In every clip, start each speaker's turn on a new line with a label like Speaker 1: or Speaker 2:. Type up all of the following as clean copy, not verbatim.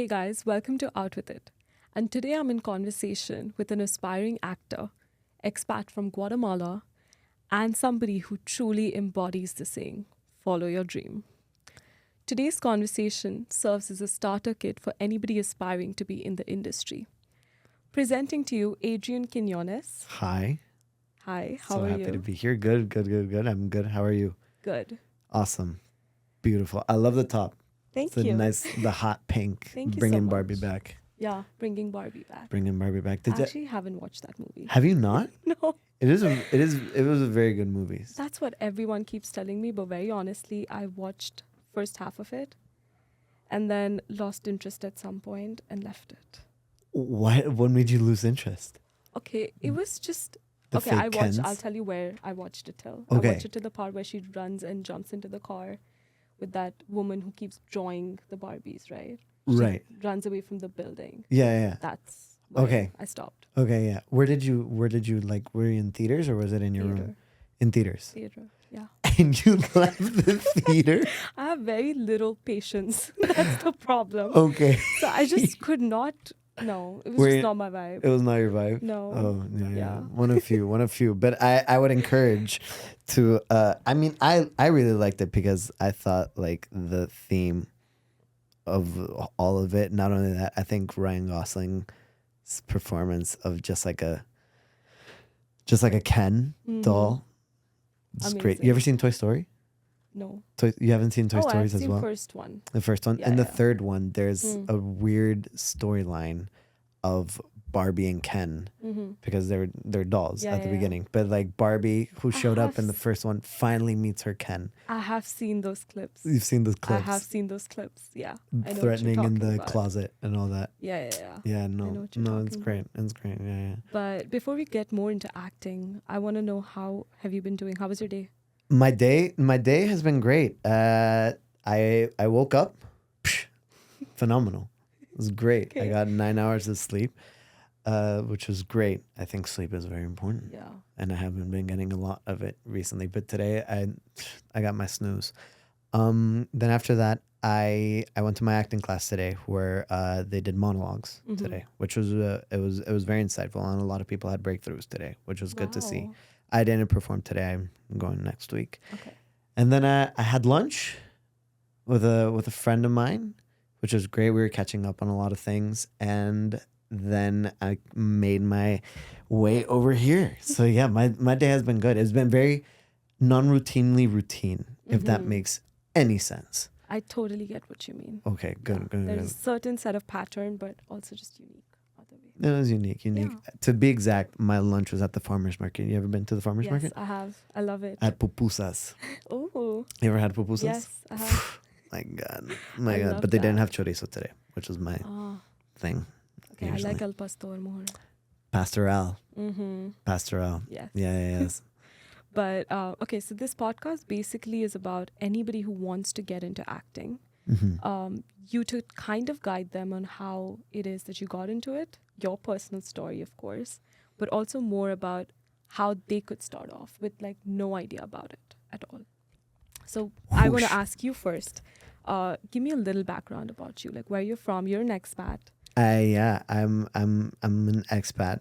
Speaker 1: Hey guys, welcome to Out With It. And today I'm in conversation with an aspiring actor, expat from Guatemala, and somebody who truly embodies the saying, follow your dream. Today's conversation serves as a starter kit for anybody aspiring to be in the industry. Presenting to you Adrian Quiñonez.
Speaker 2: Hi.
Speaker 1: Hi, how
Speaker 2: So
Speaker 1: are
Speaker 2: happy
Speaker 1: you?
Speaker 2: to be here. Good. I'm good. How are you?
Speaker 1: Good.
Speaker 2: Awesome. Beautiful. I love the top.
Speaker 1: Thank
Speaker 2: It's a
Speaker 1: you.
Speaker 2: nice, the hot pink.
Speaker 1: Thank you
Speaker 2: Bringing
Speaker 1: so
Speaker 2: Barbie
Speaker 1: much.
Speaker 2: back.
Speaker 1: Yeah, bringing Barbie back.
Speaker 2: Bringing Barbie back.
Speaker 1: I actually haven't watched that movie.
Speaker 2: Have you not?
Speaker 1: No.
Speaker 2: It was a very good movie.
Speaker 1: That's what everyone keeps telling me, but very honestly, I watched first half of it and then lost interest at some point and left it.
Speaker 2: What made you lose interest?
Speaker 1: Okay, it was just
Speaker 2: The
Speaker 1: okay,
Speaker 2: fake Kens?
Speaker 1: I'll tell you where I watched it till.
Speaker 2: Okay.
Speaker 1: I watched it to the part where she runs and jumps into the car with that woman who keeps drawing the Barbies, right? She
Speaker 2: Right.
Speaker 1: runs away from the building.
Speaker 2: Yeah.
Speaker 1: That's where
Speaker 2: Okay.
Speaker 1: I stopped.
Speaker 2: Okay, yeah. Where did you like, were you in theaters or was it in your room? In theaters.
Speaker 1: Theater. Yeah.
Speaker 2: And you left the theater?
Speaker 1: I have very little patience. That's the problem.
Speaker 2: Okay.
Speaker 1: So I just could not. No, it was
Speaker 2: Were
Speaker 1: just
Speaker 2: you-
Speaker 1: not my vibe.
Speaker 2: It was not your vibe?
Speaker 1: No.
Speaker 2: Oh, yeah.
Speaker 1: Yeah.
Speaker 2: One of few. But I would encourage to, I really liked it because I thought like the theme of all of it, not only that, I think Ryan Gosling's performance of just like a Ken doll. It's great.
Speaker 1: Amazing.
Speaker 2: You ever seen Toy Story?
Speaker 1: No.
Speaker 2: You haven't seen Toy Stories
Speaker 1: I've
Speaker 2: as
Speaker 1: seen
Speaker 2: well?
Speaker 1: first one.
Speaker 2: The first one.
Speaker 1: Yeah,
Speaker 2: And the
Speaker 1: yeah.
Speaker 2: third one, there's a weird storyline of Barbie and Ken because they're dolls
Speaker 1: Yeah,
Speaker 2: at the
Speaker 1: yeah.
Speaker 2: beginning. But like Barbie, who showed up
Speaker 1: have
Speaker 2: in the first one, finally meets her Ken.
Speaker 1: I have seen those clips.
Speaker 2: You've seen those
Speaker 1: I
Speaker 2: clips.
Speaker 1: have seen those clips. Yeah. I know what you're
Speaker 2: Threatening in
Speaker 1: talking
Speaker 2: the
Speaker 1: about.
Speaker 2: closet and all that.
Speaker 1: Yeah.
Speaker 2: Yeah,
Speaker 1: know
Speaker 2: no.
Speaker 1: what you're
Speaker 2: No, it's
Speaker 1: talking
Speaker 2: great. It's great. Yeah.
Speaker 1: But before we get more into acting, I want to know, how have you been doing? How was your day?
Speaker 2: My day has been great. I woke up, phenomenal. It was great. I
Speaker 1: Okay.
Speaker 2: got 9 hours of sleep, which was great. I think sleep is very important.
Speaker 1: Yeah.
Speaker 2: And I haven't been getting a lot of it recently. But today I got my snooze. Then after that, I went to my acting class today where they did monologues today, which was it was very insightful, and a lot of people had breakthroughs today, which was good to see.
Speaker 1: Wow.
Speaker 2: I didn't perform today. I'm going next week.
Speaker 1: Okay.
Speaker 2: And then I had lunch with a friend of mine, which was great. We were catching up on a lot of things, and then I made my way over here. So yeah, my day has been good. It's been very non-routinely routine, if that makes any sense.
Speaker 1: I totally get what you mean.
Speaker 2: Okay, good.
Speaker 1: There's a certain set of pattern, but also just unique other way.
Speaker 2: It was unique.
Speaker 1: Yeah.
Speaker 2: To be exact, my lunch was at the farmer's market. You ever been to the farmer's
Speaker 1: Yes,
Speaker 2: market?
Speaker 1: I have. I love it.
Speaker 2: At pupusas.
Speaker 1: Oh,
Speaker 2: You ever had pupusas?
Speaker 1: yes, I have.
Speaker 2: My God.
Speaker 1: I
Speaker 2: God.
Speaker 1: love
Speaker 2: But they didn't
Speaker 1: that.
Speaker 2: have chorizo today, which was my
Speaker 1: Oh,
Speaker 2: thing.
Speaker 1: okay.
Speaker 2: usually.
Speaker 1: I like El Pastor more.
Speaker 2: Pastoral.
Speaker 1: Mm-hmm.
Speaker 2: Pastoral.
Speaker 1: Yes.
Speaker 2: Yes.
Speaker 1: But okay, so this podcast basically is about anybody who wants to get into acting. You to kind of guide them on how it is that you got into it, your personal story, of course, but also more about how they could start off with like no idea about it at all. So I want to
Speaker 2: Whoosh.
Speaker 1: ask you first. Give me a little background about you, like where you're from. You're an expat.
Speaker 2: I'm an expat.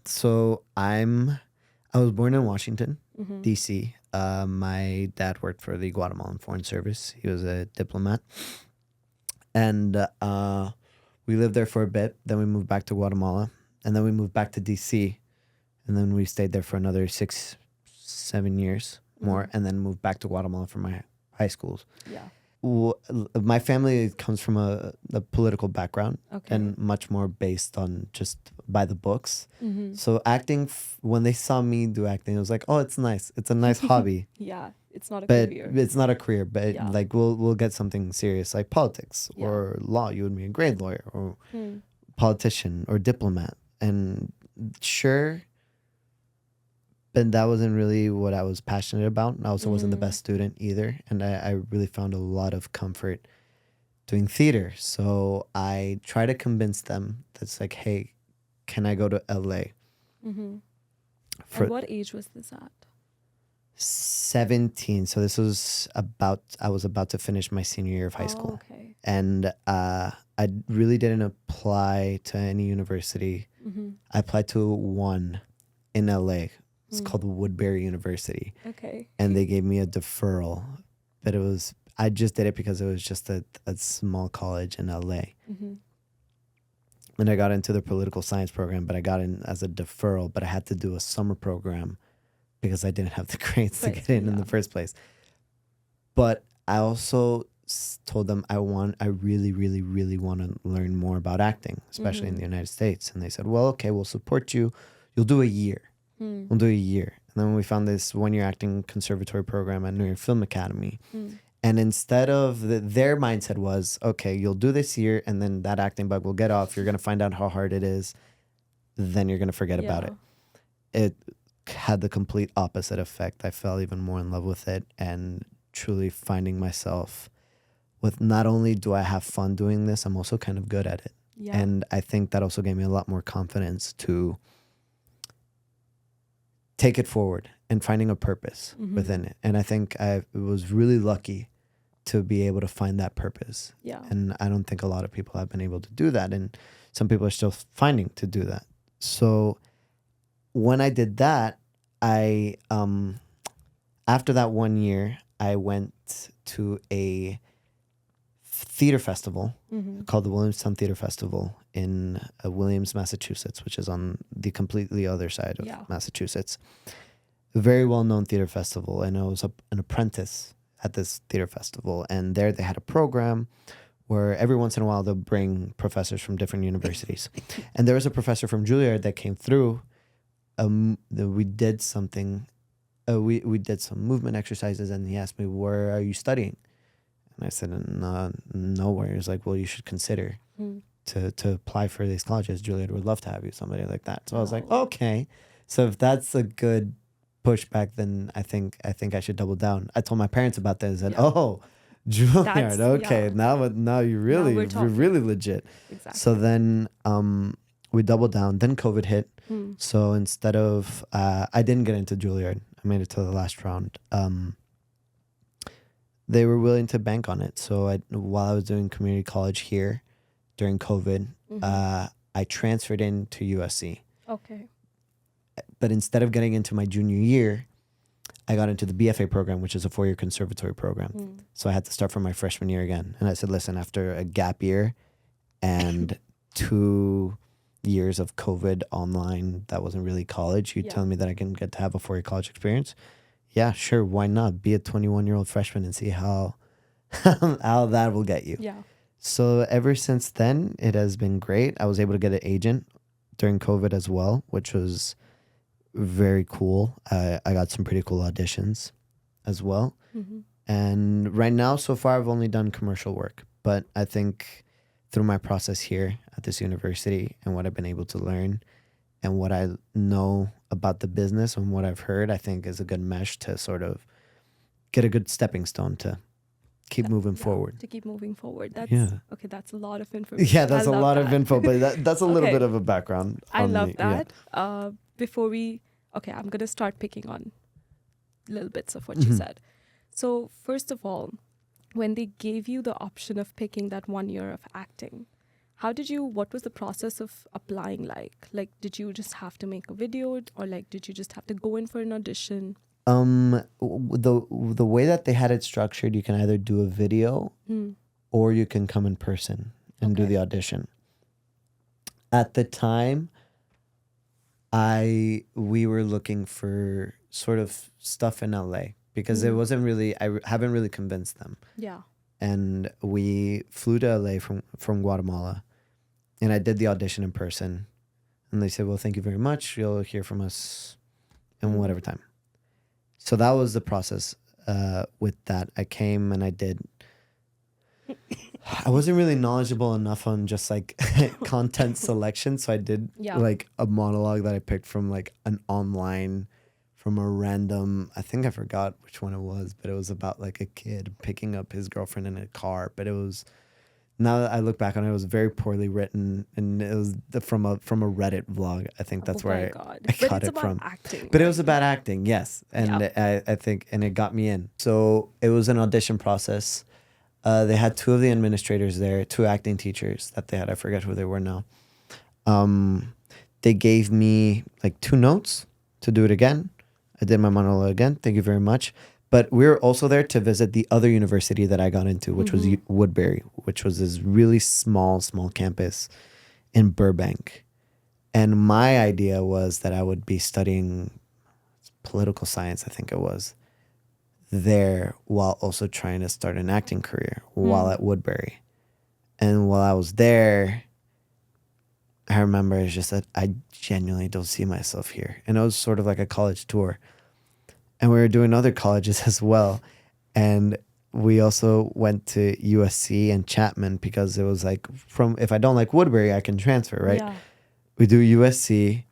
Speaker 2: So I was born in Washington, D.C. My dad worked for the Guatemalan Foreign Service. He was a diplomat, and we lived there for a bit. Then we moved back to Guatemala, and then we moved back to D.C. And then we stayed there for another 6-7 years more, and then moved back to Guatemala for my high schools.
Speaker 1: Yeah.
Speaker 2: My family comes from a political background
Speaker 1: Okay.
Speaker 2: and much more based on just by the books.
Speaker 1: Mm-hmm.
Speaker 2: So acting, when they saw me do acting, it was like, oh, it's nice. It's a nice hobby,
Speaker 1: Yeah, it's not a
Speaker 2: but
Speaker 1: career.
Speaker 2: it's not a career. But
Speaker 1: Yeah.
Speaker 2: like we'll get something serious like politics
Speaker 1: Yeah.
Speaker 2: or law. You would be a great lawyer or
Speaker 1: Hmm.
Speaker 2: politician or diplomat. And sure, but that wasn't really what I was passionate about. I also wasn't the best student either. And I really found a lot of comfort doing theater. So I try to convince them that's like, hey, can I go to LA?
Speaker 1: Mm-hmm.
Speaker 2: For
Speaker 1: And what age was this at?
Speaker 2: 17. So this was I was about to finish my senior year of high
Speaker 1: Oh,
Speaker 2: school.
Speaker 1: okay.
Speaker 2: And I really didn't apply to any university.
Speaker 1: Mm-hmm.
Speaker 2: I applied to one in LA. It's
Speaker 1: Mm.
Speaker 2: called Woodbury University.
Speaker 1: Okay.
Speaker 2: And they gave me a deferral. But I just did it because it was just a small college in LA.
Speaker 1: Mm-hmm.
Speaker 2: And I got into the political science program, but I got in as a deferral, but I had to do a summer program because I didn't have the grades to get in the first place. But I also told them I really, really, really want to learn more about acting, especially in the United States. And they said, well, okay, we'll support you. You'll do a year. We'll do a year. And then we found this 1-year acting conservatory program at New York Film Academy. And instead of their mindset was, okay, you'll do this year and then that acting bug will get off. You're going to find out how hard it is. Then you're going to forget about it. It had the complete opposite effect. I fell even more in love with it and truly finding myself with not only do I have fun doing this, I'm also kind of good at it.
Speaker 1: Yeah.
Speaker 2: And I think that also gave me a lot more confidence to take it forward and finding a purpose within it. And I think I was really lucky to be able to find that purpose.
Speaker 1: Yeah.
Speaker 2: And I don't think a lot of people have been able to do that. And some people are still finding to do that. So when I did that, I after that 1 year, I went to a theater festival called the Williamstown Theater Festival in Williams, Massachusetts, which is on the completely other side of Massachusetts. A very well-known theater festival, and I was an apprentice at this theater festival. And there they had a program where every once in a while they'll bring professors from different universities. And there was a professor from Juilliard that came through. We did something. We did some movement exercises, and he asked me, "Where are you studying?" And I said, "Nowhere." He was like, "Well, you should consider to apply for these colleges. Juilliard would love to have you." Somebody like that. So I was like, "Okay." So if that's a good pushback, then I think I should double down. I told my parents about that and said, "Oh, Juilliard, okay, now you're really legit."
Speaker 1: Exactly.
Speaker 2: So then we doubled down. Then COVID hit. So instead of I didn't get into Juilliard. I made it to the last round. They were willing to bank on it. So while I was doing community college here during COVID, I transferred into USC.
Speaker 1: Okay.
Speaker 2: But instead of getting into my junior year, I got into the BFA program, which is a 4-year conservatory program. So I had to start from my freshman year again. And I said, listen, after a gap year and 2 years of COVID online, that wasn't really college. You tell me that I can get to have a 4-year college experience. Yeah, sure. Why not? Be a 21-year-old freshman and see how that will get you.
Speaker 1: Yeah.
Speaker 2: So ever since then, it has been great. I was able to get an agent during COVID as well, which was very cool. I got some pretty cool auditions as well. And right now, so far, I've only done commercial work. But I think through my process here at this university and what I've been able to learn and what I know about the business and what I've heard, I think is a good mesh to sort of get a good stepping stone to keep moving forward.
Speaker 1: To keep moving forward. That's okay. That's a lot of information.
Speaker 2: Yeah, that's a lot of info, but that's a little bit of a background.
Speaker 1: I love that. Yeah. I'm going to start picking on little bits of what you said. So first of all, when they gave you the option of picking that 1 year of acting, what was the process of applying like? Like, did you just have to make a video or like, did you just have to go in for an audition?
Speaker 2: The way that they had it structured, you can either do a video or you can come in person and do the audition. At the time, we were looking for sort of stuff in LA because it wasn't really, I haven't really convinced them.
Speaker 1: Yeah.
Speaker 2: And we flew to LA from Guatemala, and I did the audition in person. And they said, well, thank you very much. You'll hear from us in whatever time. So that was the process with that. I came and I did. I wasn't really knowledgeable enough on just like content selection. So I did like a monologue that I picked from like an online, from a random, I think I forgot which one it was, but it was about like a kid picking up his girlfriend in a car. But it was now that I look back on it, it was very poorly written, and it was from a Reddit vlog. I think that's
Speaker 1: Oh my
Speaker 2: where
Speaker 1: God.
Speaker 2: I
Speaker 1: But
Speaker 2: got
Speaker 1: it's
Speaker 2: it
Speaker 1: about
Speaker 2: from.
Speaker 1: acting,
Speaker 2: But it
Speaker 1: right?
Speaker 2: was about acting, yes, and I think, and it got me in. So it was an audition process. They had two of the administrators there, two acting teachers that they had. I forget who they were now. They gave me like 2 notes to do it again. I did my monologue again. Thank you very much. But we were also there to visit the other university that I got into, which was Woodbury, which was this really small campus in Burbank. And my idea was that I would be studying political science, I think it was, there while also trying to start an acting career while at Woodbury. And while I was there, I remember it's just that I genuinely don't see myself here. And it was sort of like a college tour. And we were doing other colleges as well. And we also went to USC and Chapman because it was like, from if I don't like Woodbury, I can transfer, right?
Speaker 1: Yeah.
Speaker 2: We do USC.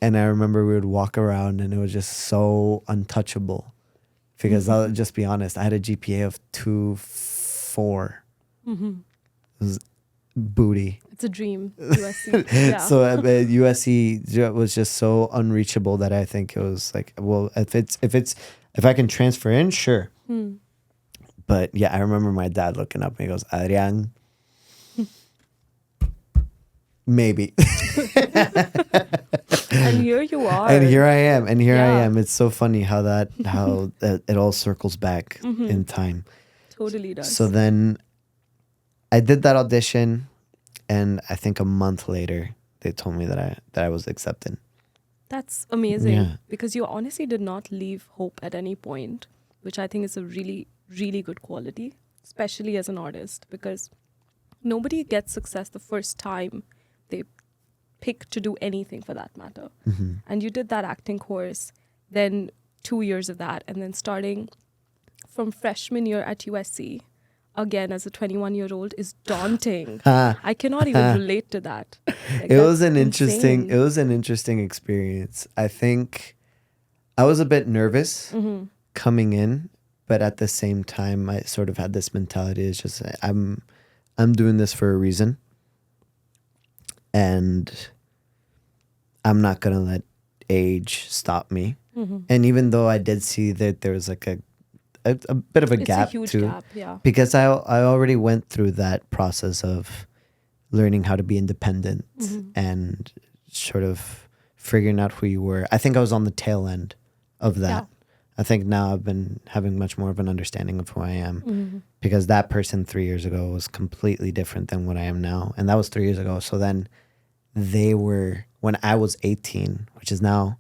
Speaker 2: And I remember we would walk around and it was just so untouchable. Because I'll just be honest, I had a GPA of 2.4. It was booty.
Speaker 1: It's a dream, USC. Yeah.
Speaker 2: So USC was just so unreachable that I think it was like, well, if I can transfer in, sure. But yeah, I remember my dad looking up and he goes, Adrian, maybe.
Speaker 1: And here you are.
Speaker 2: And here I am. I
Speaker 1: Yeah.
Speaker 2: am. It's so funny how it all circles back in time.
Speaker 1: Totally does.
Speaker 2: So then I did that audition, and I think a month later they told me that I was accepted.
Speaker 1: That's amazing.
Speaker 2: Yeah.
Speaker 1: Because you honestly did not leave hope at any point, which I think is a really, really good quality, especially as an artist, because nobody gets success the first time they pick to do anything for that matter. And you did that acting course, then 2 years of that, and then starting from freshman year at USC, again as a 21-year-old, is daunting. I cannot even relate to that. Like,
Speaker 2: It was
Speaker 1: that's
Speaker 2: an
Speaker 1: insane.
Speaker 2: interesting experience. I think I was a bit nervous coming in, but at the same time I sort of had this mentality. It's just I'm doing this for a reason. And I'm not going to let age stop me. And even though I did see that there was like a bit of a
Speaker 1: It's
Speaker 2: gap
Speaker 1: a huge
Speaker 2: too,
Speaker 1: gap, yeah.
Speaker 2: because I already went through that process of learning how to be independent and sort of figuring out who you were. I think I was on the tail end of that.
Speaker 1: Yeah.
Speaker 2: I think now I've been having much more of an understanding of who I am, because that person 3 years ago was completely different than what I am now. And that was 3 years ago. So then they were, when I was 18, which is now,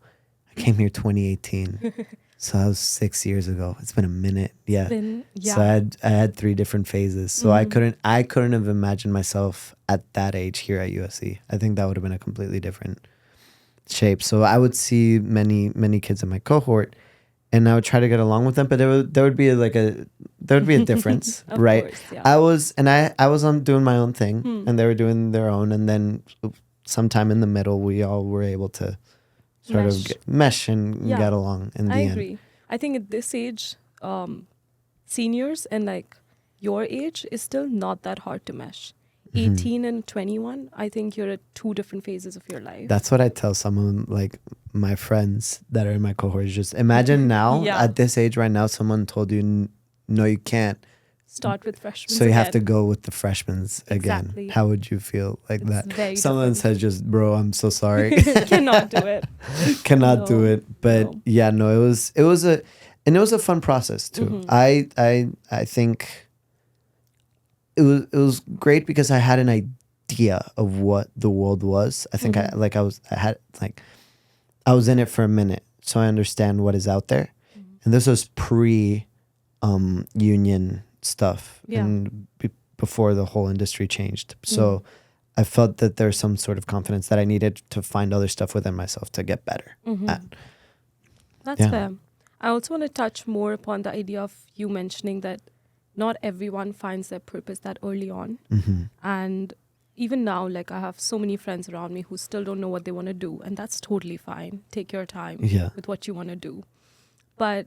Speaker 2: I came here 2018. So that was 6 years ago. It's been a minute. Yeah.
Speaker 1: Yeah.
Speaker 2: So I had 3 different phases. So I couldn't have imagined myself at that age here at USC. I think that would have been a completely different shape. So I would see many kids in my cohort, and I would try to get along with them, but there would be a difference,
Speaker 1: Of
Speaker 2: right?
Speaker 1: course, yeah.
Speaker 2: I was on doing my own thing, and they were doing their own, and then sometime in the middle, we all were able to sort of mesh and
Speaker 1: Yeah.
Speaker 2: get along in the
Speaker 1: I
Speaker 2: end.
Speaker 1: agree. I think at this age, seniors and like your age is still not that hard to mesh. 18 and 21, I think you're at 2 different phases of your life.
Speaker 2: That's what I tell someone, like my friends that are in my cohort. Just imagine now
Speaker 1: Yeah.
Speaker 2: at this age right now, someone told you, no, you can't.
Speaker 1: Start with freshmen.
Speaker 2: So you have to go with the freshmen again.
Speaker 1: Exactly.
Speaker 2: How would you feel like
Speaker 1: It's
Speaker 2: that?
Speaker 1: very
Speaker 2: Someone
Speaker 1: different.
Speaker 2: says just, bro, I'm so sorry.
Speaker 1: Cannot do it.
Speaker 2: Cannot do
Speaker 1: No,
Speaker 2: it. But
Speaker 1: no.
Speaker 2: yeah, no, it was a fun process too. I think it was great because I had an idea of what the world was. I think I was in it for a minute, so I understand what is out there. And this was pre union stuff,
Speaker 1: Yeah.
Speaker 2: and before the whole industry changed. So I felt that there's some sort of confidence that I needed to find other stuff within myself to get better at.
Speaker 1: That's
Speaker 2: Yeah.
Speaker 1: fair. I also want to touch more upon the idea of you mentioning that not everyone finds their purpose that early on. And even now, like I have so many friends around me who still don't know what they want to do. And that's totally fine. Take your time
Speaker 2: Yeah.
Speaker 1: with what you want to do. But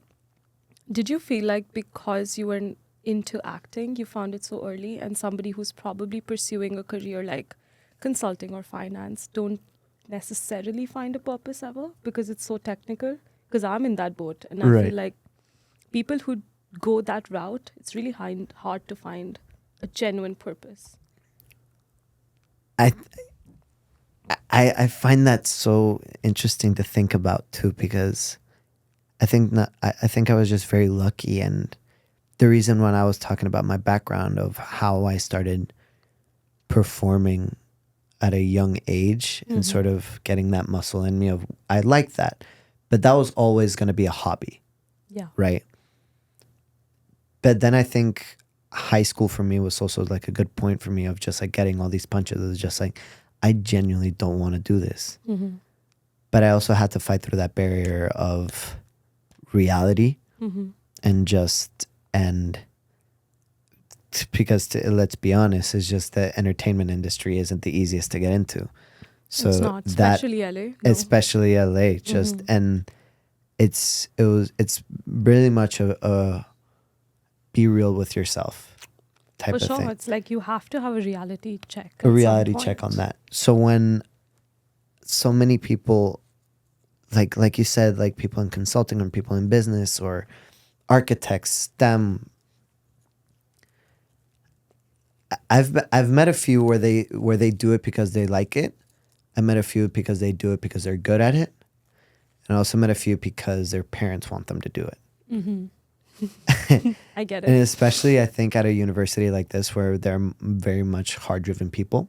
Speaker 1: did you feel like because you were into acting, you found it so early, and somebody who's probably pursuing a career like consulting or finance don't necessarily find a purpose ever because it's so technical. Because I'm in that boat, and I
Speaker 2: Right.
Speaker 1: feel like people who go that route, it's really hard to find a genuine purpose.
Speaker 2: I I find that so interesting to think about too, because I think I was just very lucky, and the reason when I was talking about my background of how I started performing at a young age and sort of getting that muscle in me of I like that, but that was always going to be a hobby,
Speaker 1: Yeah.
Speaker 2: right? But then I think high school for me was also like a good point for me of just like getting all these punches. It was just like I genuinely don't want to do this,
Speaker 1: Mm-hmm.
Speaker 2: but I also had to fight through that barrier of reality
Speaker 1: Mm-hmm.
Speaker 2: and just and because let's be honest, it's just the entertainment industry isn't the easiest to get into. So
Speaker 1: It's not,
Speaker 2: that
Speaker 1: especially LA. No.
Speaker 2: especially LA, just and it's really much a be real with yourself type
Speaker 1: For
Speaker 2: of
Speaker 1: sure,
Speaker 2: thing.
Speaker 1: it's like you have to have a reality check.
Speaker 2: A
Speaker 1: at some
Speaker 2: reality check on
Speaker 1: point.
Speaker 2: that. So when so many people like you said, like people in consulting or people in business or architects, STEM, I've met a few where they do it because they like it. I met a few because they do it because they're good at it. And I also met a few because their parents want them to do it.
Speaker 1: I get
Speaker 2: And
Speaker 1: it.
Speaker 2: especially I think at a university like this where they're very much hard driven people,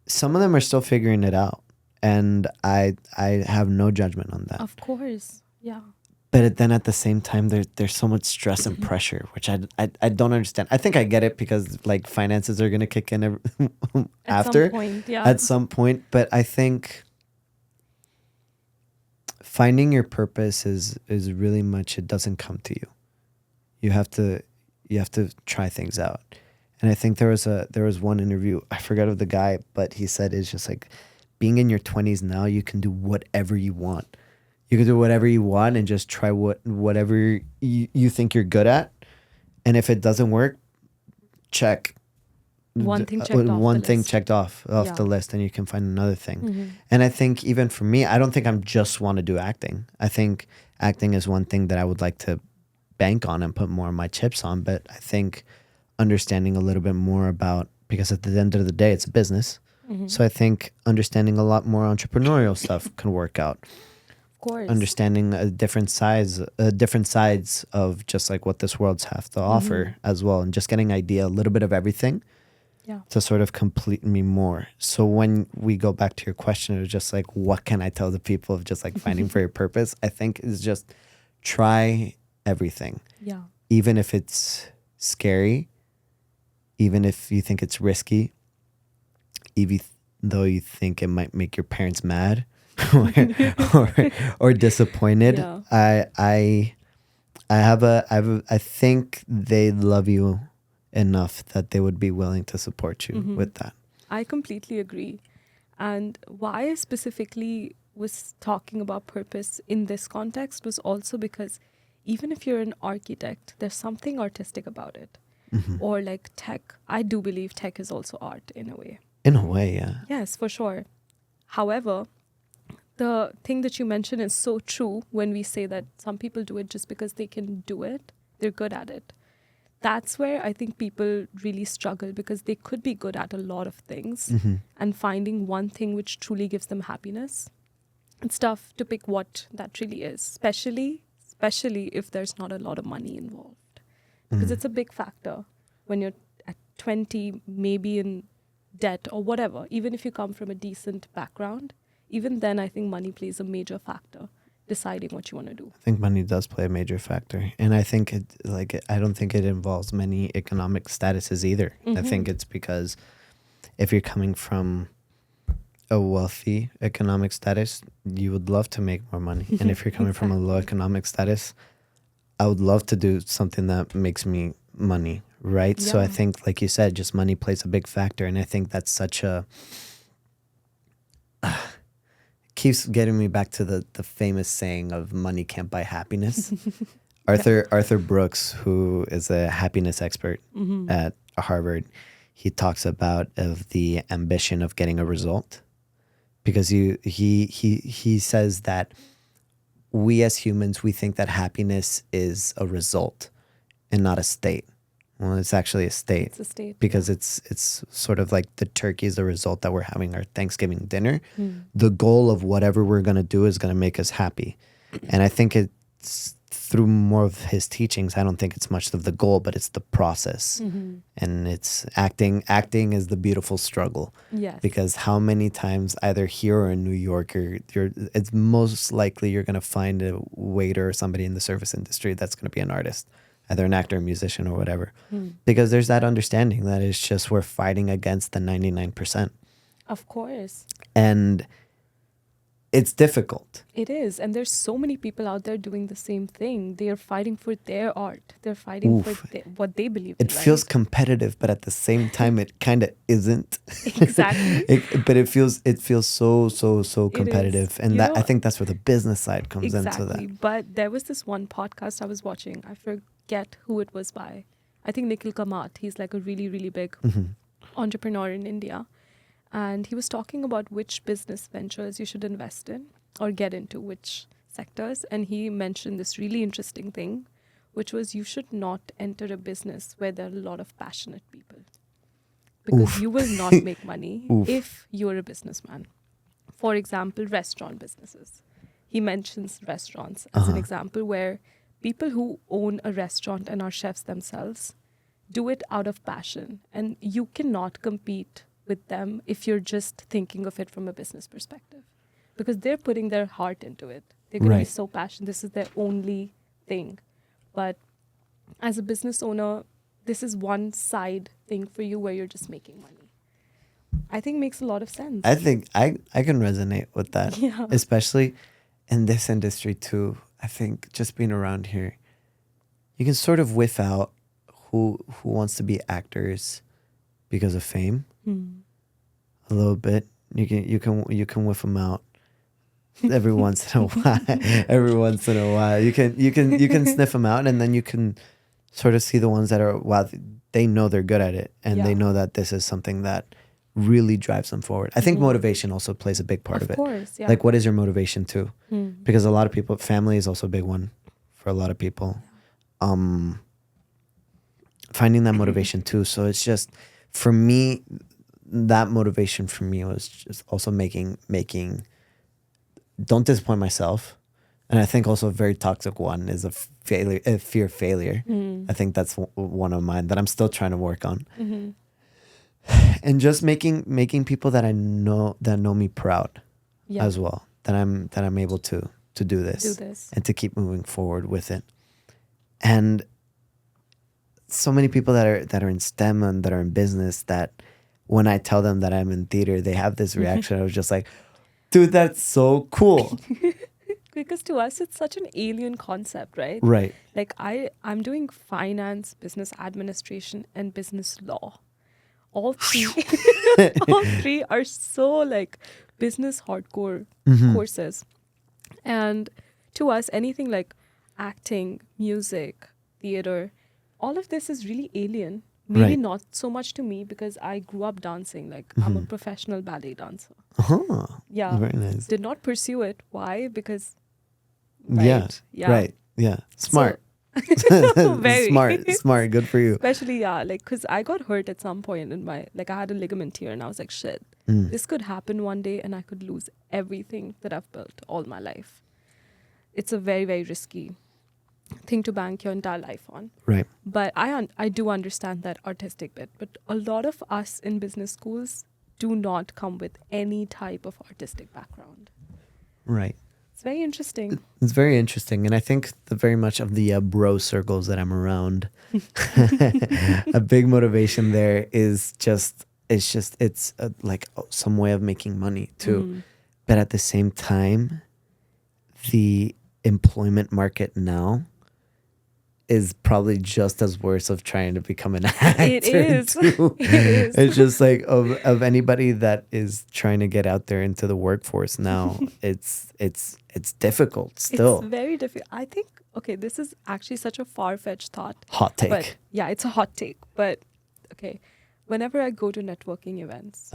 Speaker 2: some of them are still figuring it out. And I have no judgment on that.
Speaker 1: Of course. Yeah.
Speaker 2: But then at the same time, there's so much stress and pressure, which I don't understand. I think I get it because like finances are gonna kick in after
Speaker 1: At some point, yeah.
Speaker 2: at some point. But I think finding your purpose is really much. It doesn't come to you. You have to try things out. And I think there was one interview, I forgot of the guy, but he said it's just like being in your 20s now, you can do whatever you want. You can do whatever you want and just try whatever you think you're good at. And if it doesn't work, check.
Speaker 1: One thing checked off
Speaker 2: One
Speaker 1: the
Speaker 2: thing
Speaker 1: list.
Speaker 2: checked off
Speaker 1: Yeah.
Speaker 2: the list, and you can find another thing. And I think even for me, I don't think I'm just want to do acting. I think acting is one thing that I would like to bank on and put more of my chips on. But I think understanding a little bit more about, because at the end of the day, it's a business. So I think understanding a lot more entrepreneurial stuff can work out.
Speaker 1: Of course.
Speaker 2: Understanding different sides of just like what this world's have to offer as well, and just getting idea a little bit of everything
Speaker 1: Yeah.
Speaker 2: to sort of complete me more. So when we go back to your question, it was just like, what can I tell the people of just like finding for your purpose? I think is just try everything,
Speaker 1: Yeah.
Speaker 2: even if it's scary, even if you think it's risky, even though you think it might make your parents mad or disappointed.
Speaker 1: Yeah.
Speaker 2: I think they love you enough that they would be willing to support you with that.
Speaker 1: I completely agree. And why I specifically was talking about purpose in this context was also because even if you're an architect, there's something artistic about it. Or like tech. I do believe tech is also art in a way.
Speaker 2: In a way, yeah.
Speaker 1: Yes, for sure. However, the thing that you mentioned is so true when we say that some people do it just because they can do it, they're good at it. That's where I think people really struggle because they could be good at a lot of things and finding one thing which truly gives them happiness. It's tough to pick what that really is, especially if there's not a lot of money involved. Because it's a big factor when you're at 20, maybe in debt or whatever. Even if you come from a decent background, even then I think money plays a major factor deciding what you want to do.
Speaker 2: I think money does play a major factor, and I think I don't think it involves many economic statuses either. I think it's because if you're coming from a wealthy economic status, you would love to make more money, and if you're coming from a low economic status, I would love to do something that makes me money, right? So I
Speaker 1: Yeah.
Speaker 2: think, like you said, just money plays a big factor, and I think that's such a keeps getting me back to the famous saying of money can't buy happiness. Arthur Brooks, who is a happiness expert at Harvard, he talks about of the ambition of getting a result, because he says that we as humans, we think that happiness is a result and not a state. Well, it's actually a state.
Speaker 1: It's a state.
Speaker 2: Because it's sort of like the turkey is the result that we're having our Thanksgiving dinner. The goal of whatever we're going to do is going to make us happy. And I think it's through more of his teachings, I don't think it's much of the goal, but it's the process. And it's acting. Acting is the beautiful struggle.
Speaker 1: Yes.
Speaker 2: Because how many times, either here or in New York, it's most likely you're going to find a waiter or somebody in the service industry that's going to be an artist, either an actor, musician, or whatever. Because there's that understanding that it's just we're fighting against the 99%.
Speaker 1: Of course.
Speaker 2: And it's difficult.
Speaker 1: It is. And there's so many people out there doing the same thing. They are fighting for their art. They're fighting for what they believe in.
Speaker 2: It feels competitive, but at the same time, it kind of isn't.
Speaker 1: Exactly.
Speaker 2: But it feels so competitive. And that, I think that's where the business side comes into that.
Speaker 1: But there was this one podcast I was watching. I forget who it was by. I think Nikhil Kamath. He's like a really, really big entrepreneur in India. And he was talking about which business ventures you should invest in or get into, which sectors. And he mentioned this really interesting thing, which was you should not enter a business where there are a lot of passionate people. Because you will not make money if you're a businessman. For example, restaurant businesses. He mentions restaurants as an example where people who own a restaurant and are chefs themselves do it out of passion. And you cannot compete with them if you're just thinking of it from a business perspective, because they're putting their heart into it. They're going to be so passionate. This is their only thing. But as a business owner, this is one side thing for you where you're just making money. I think makes a lot of sense.
Speaker 2: I think I can resonate with that, especially in this industry too. I think just being around here, you can sort of whiff out who wants to be actors because of fame. A little bit. You can whiff them out every once in a while. Every once in a while, you can sniff them out, and then you can sort of see the ones that are they know they're good at it, and they know that this is something that really drives them forward. I think motivation also plays a big part of it.
Speaker 1: Of course, yeah.
Speaker 2: Like, what is your motivation too? Because a lot of people, family is also a big one for a lot of people. Finding that motivation too. So it's just, for me, that motivation for me was just also making don't disappoint myself. And I think also a very toxic one is a fear of failure. I think that's one of mine that I'm still trying to work on. And just making people that I know that know me proud as well, that I'm able to do this and to keep moving forward with it. And so many people that are in STEM and that are in business, that when I tell them that I'm in theater, they have this reaction. I was just like, dude, that's so cool.
Speaker 1: Because to us, it's such an alien concept, right?
Speaker 2: Right.
Speaker 1: Like I'm doing finance, business administration, and business law. All three are so like business hardcore courses. And to us, anything like acting, music, theater, all of this is really alien. Maybe not so much to me because I grew up dancing. Like I'm a professional ballet dancer. Yeah. Very nice. Did not pursue it. Why? Because
Speaker 2: Right. Smart. Smart. Good for you.
Speaker 1: Especially, like, because I got hurt at some point in I had a ligament here and I was like, shit, this could happen one day and I could lose everything that I've built all my life. It's a very, very risky thing to bank your entire life on.
Speaker 2: Right.
Speaker 1: But I do understand that artistic bit. But a lot of us in business schools do not come with any type of artistic background.
Speaker 2: Right.
Speaker 1: It's very interesting.
Speaker 2: It's very interesting. And I think very much of the bro circles that I'm around, a big motivation there is it's like some way of making money too. But at the same time, the employment market now is probably just as worse of trying to become an actor.
Speaker 1: It is.
Speaker 2: Too.
Speaker 1: It is.
Speaker 2: It's just like of anybody that is trying to get out there into the workforce now. it's difficult still.
Speaker 1: It's very difficult. I think, okay, this is actually such a far-fetched thought.
Speaker 2: Hot take.
Speaker 1: But yeah, it's a hot take. But okay, whenever I go to networking events,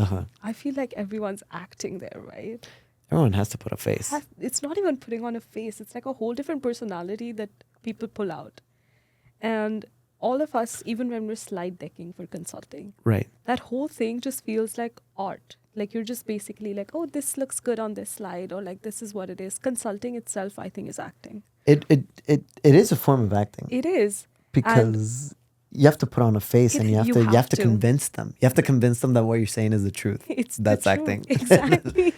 Speaker 1: I feel like everyone's acting there, right?
Speaker 2: Everyone has to put a face.
Speaker 1: It's not even putting on a face. It's like a whole different personality that people pull out. And all of us, even when we're slide decking for consulting,
Speaker 2: Right.
Speaker 1: that whole thing just feels like art. Like you're just basically like, oh, this looks good on this slide, or like this is what it is. Consulting itself, I think, is acting.
Speaker 2: It is a form of acting.
Speaker 1: It is.
Speaker 2: Because you have to put on a face and you have to convince them. You have to convince them that what you're saying is the truth. That's acting.
Speaker 1: Exactly.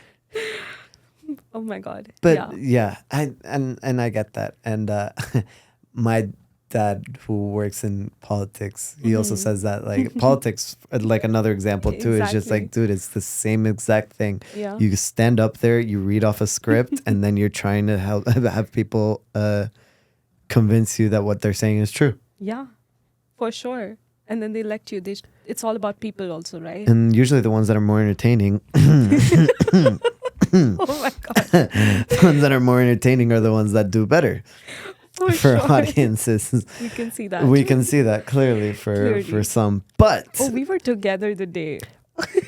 Speaker 1: Oh my God.
Speaker 2: But yeah, I get that. And my dad, who works in politics, he also says that like politics, like another example too, is just like, dude, it's the same exact thing.
Speaker 1: Yeah.
Speaker 2: You stand up there, you read off a script, and then you're trying to have people convince you that what they're saying is true.
Speaker 1: Yeah, for sure. And then they elect you. It's all about people also, right?
Speaker 2: And usually the ones that are more entertaining.
Speaker 1: Oh my God.
Speaker 2: The ones that are more entertaining are the ones that do better for
Speaker 1: sure.
Speaker 2: audiences.
Speaker 1: We can see that.
Speaker 2: We can see that clearly for some. But
Speaker 1: oh, we were together the day.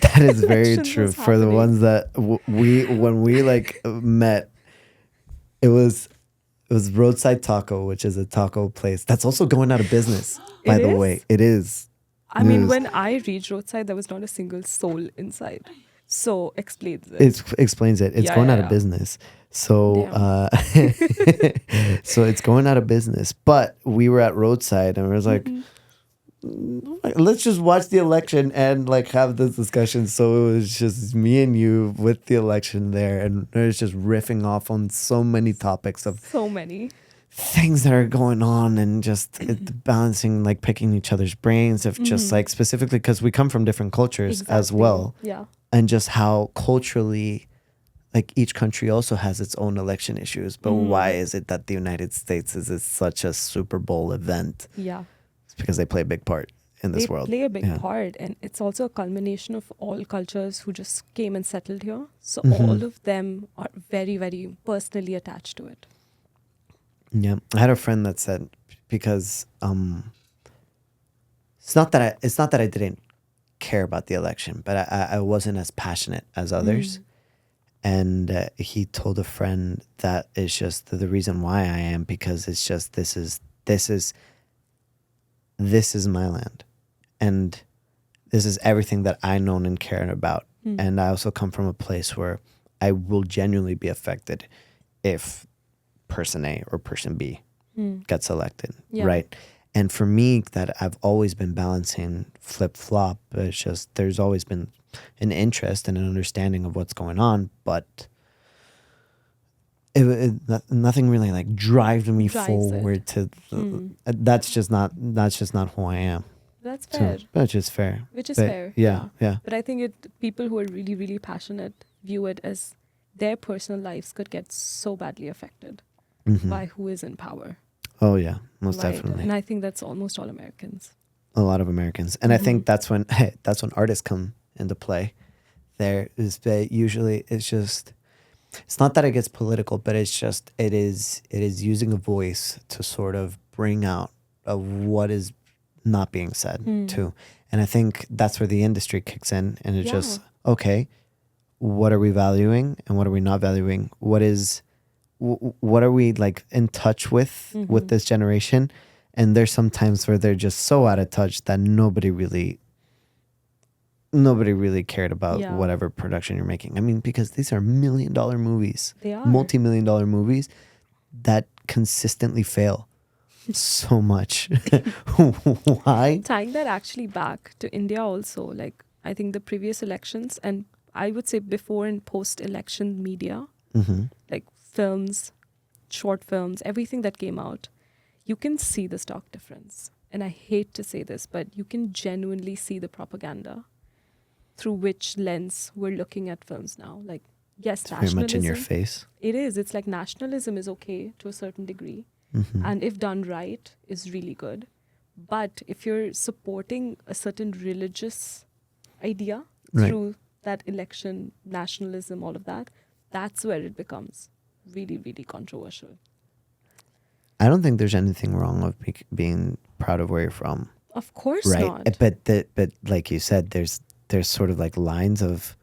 Speaker 2: that is very
Speaker 1: Elections
Speaker 2: true.
Speaker 1: was
Speaker 2: For the
Speaker 1: happening.
Speaker 2: ones that when we like met, it was Roadside Taco, which is a taco place that's also going out of business. By
Speaker 1: It
Speaker 2: the
Speaker 1: is?
Speaker 2: way, it is.
Speaker 1: I mean,
Speaker 2: News.
Speaker 1: when I reached Roadside, there was not a single soul inside. So explains it.
Speaker 2: It explains it. It's
Speaker 1: Yeah,
Speaker 2: going
Speaker 1: yeah,
Speaker 2: out of
Speaker 1: yeah.
Speaker 2: business. So
Speaker 1: Damn.
Speaker 2: so it's going out of business. But we were at Roadside and we was like, let's just watch the election and like have this discussion. So it was just me and you with the election there, and it was just riffing off on so many topics of
Speaker 1: So many.
Speaker 2: things that are going on, and just balancing, like picking each other's brains of just like specifically because we come from different cultures as
Speaker 1: Exactly.
Speaker 2: well,
Speaker 1: Yeah.
Speaker 2: and just how culturally like each country also has its own election issues. But why is it that the United States is such a Super Bowl event?
Speaker 1: Yeah.
Speaker 2: It's because they play a big part in this
Speaker 1: They
Speaker 2: world.
Speaker 1: play a big
Speaker 2: Yeah.
Speaker 1: part, and it's also a culmination of all cultures who just came and settled here. So
Speaker 2: Mm-hmm.
Speaker 1: all of them are very, very personally attached to it.
Speaker 2: Yeah, I had a friend that said, because it's not that I didn't care about the election, but I wasn't as passionate as others. And he told a friend that it's just the reason why I am, because it's just this is my land, and this is everything that I know and care about. And I also come from a place where I will genuinely be affected if person A or person B gets elected,
Speaker 1: Yeah.
Speaker 2: right? And for me, that I've always been balancing flip-flop. It's just there's always been an interest and an understanding of what's going on, but nothing really like drives me
Speaker 1: Drives
Speaker 2: forward to. That's just not who I am.
Speaker 1: That's
Speaker 2: So,
Speaker 1: fair.
Speaker 2: which is fair.
Speaker 1: Which is
Speaker 2: But
Speaker 1: fair.
Speaker 2: Yeah, yeah.
Speaker 1: But I think people who are really, really passionate view it as their personal lives could get so badly affected by who is in power.
Speaker 2: Oh yeah, most
Speaker 1: Right?
Speaker 2: definitely.
Speaker 1: And I think that's almost all Americans.
Speaker 2: A lot of Americans, and I think that's when artists come into play. There is usually it's not that it gets political, but it is using a voice to sort of bring out what is not being said too. And I think that's where the industry kicks in, and it's just okay, what are we valuing and what are we not valuing? What are we like in touch with this generation? And there's some times where they're just so out of touch that nobody really cared about whatever production you're making. I mean, because these are $1 million movies,
Speaker 1: They are.
Speaker 2: multi-million-dollar movies that consistently fail so much. Why?
Speaker 1: Tying that actually back to India also, like I think the previous elections, and I would say before and post-election media, like films, short films, everything that came out, you can see the stark difference. And I hate to say this, but you can genuinely see the propaganda through which lens we're looking at films now. Like, yes,
Speaker 2: It's very much in your
Speaker 1: nationalism.
Speaker 2: face.
Speaker 1: It is. It's like nationalism is okay to a certain degree. and if done right, is really good. But if you're supporting a certain religious idea
Speaker 2: Right.
Speaker 1: through that election, nationalism, all of that, that's where it becomes really, really controversial.
Speaker 2: I don't think there's anything wrong with being proud of where you're from,
Speaker 1: Of course
Speaker 2: right?
Speaker 1: not.
Speaker 2: But like you said, there's sort of like lines of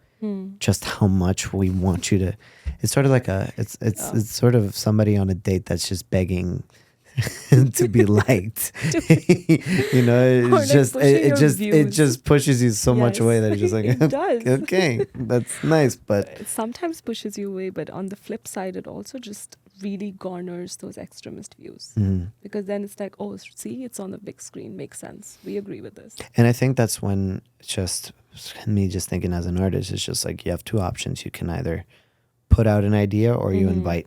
Speaker 2: just how much we want you to. It's sort of like it's sort of somebody on a date that's just begging to be liked. You know,
Speaker 1: Or
Speaker 2: it's
Speaker 1: like
Speaker 2: just
Speaker 1: pushing
Speaker 2: it
Speaker 1: your
Speaker 2: just
Speaker 1: views.
Speaker 2: pushes you so much
Speaker 1: Yes,
Speaker 2: away that it's just like
Speaker 1: it does.
Speaker 2: okay, that's nice, but
Speaker 1: It sometimes pushes you away, but on the flip side, it also just really garners those extremist views. Because then it's like, oh, see, it's on the big screen. Makes sense. We agree with this.
Speaker 2: and I think that's when it's just me just thinking as an artist, it's just like you have two options. You can either put out an idea or you invite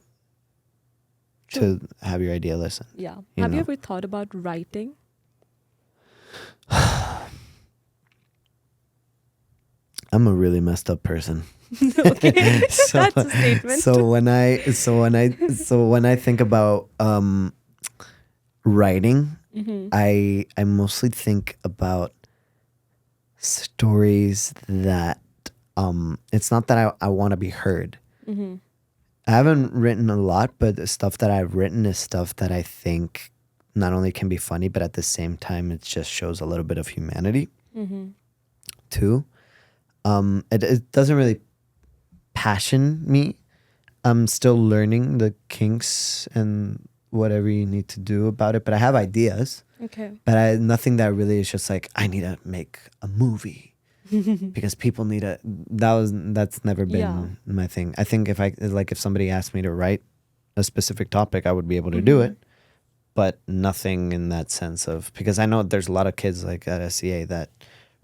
Speaker 2: to have your idea listened.
Speaker 1: Yeah.
Speaker 2: You
Speaker 1: Have you
Speaker 2: know?
Speaker 1: ever thought about writing?
Speaker 2: I'm a really messed up person.
Speaker 1: Okay,
Speaker 2: So-
Speaker 1: that's a statement.
Speaker 2: So when I think about writing, I mostly think about stories that it's not that I want to be heard. I haven't written a lot, but the stuff that I've written is stuff that I think not only can be funny, but at the same time it just shows a little bit of humanity too. It doesn't really passion me. I'm still learning the kinks and whatever you need to do about it, but I have ideas.
Speaker 1: Okay.
Speaker 2: But nothing that really is just like I need to make a movie because people need a. That's never been my thing. I think if somebody asked me to write a specific topic, I would be able to do it, but nothing in that sense of because I know there's a lot of kids like at SCA that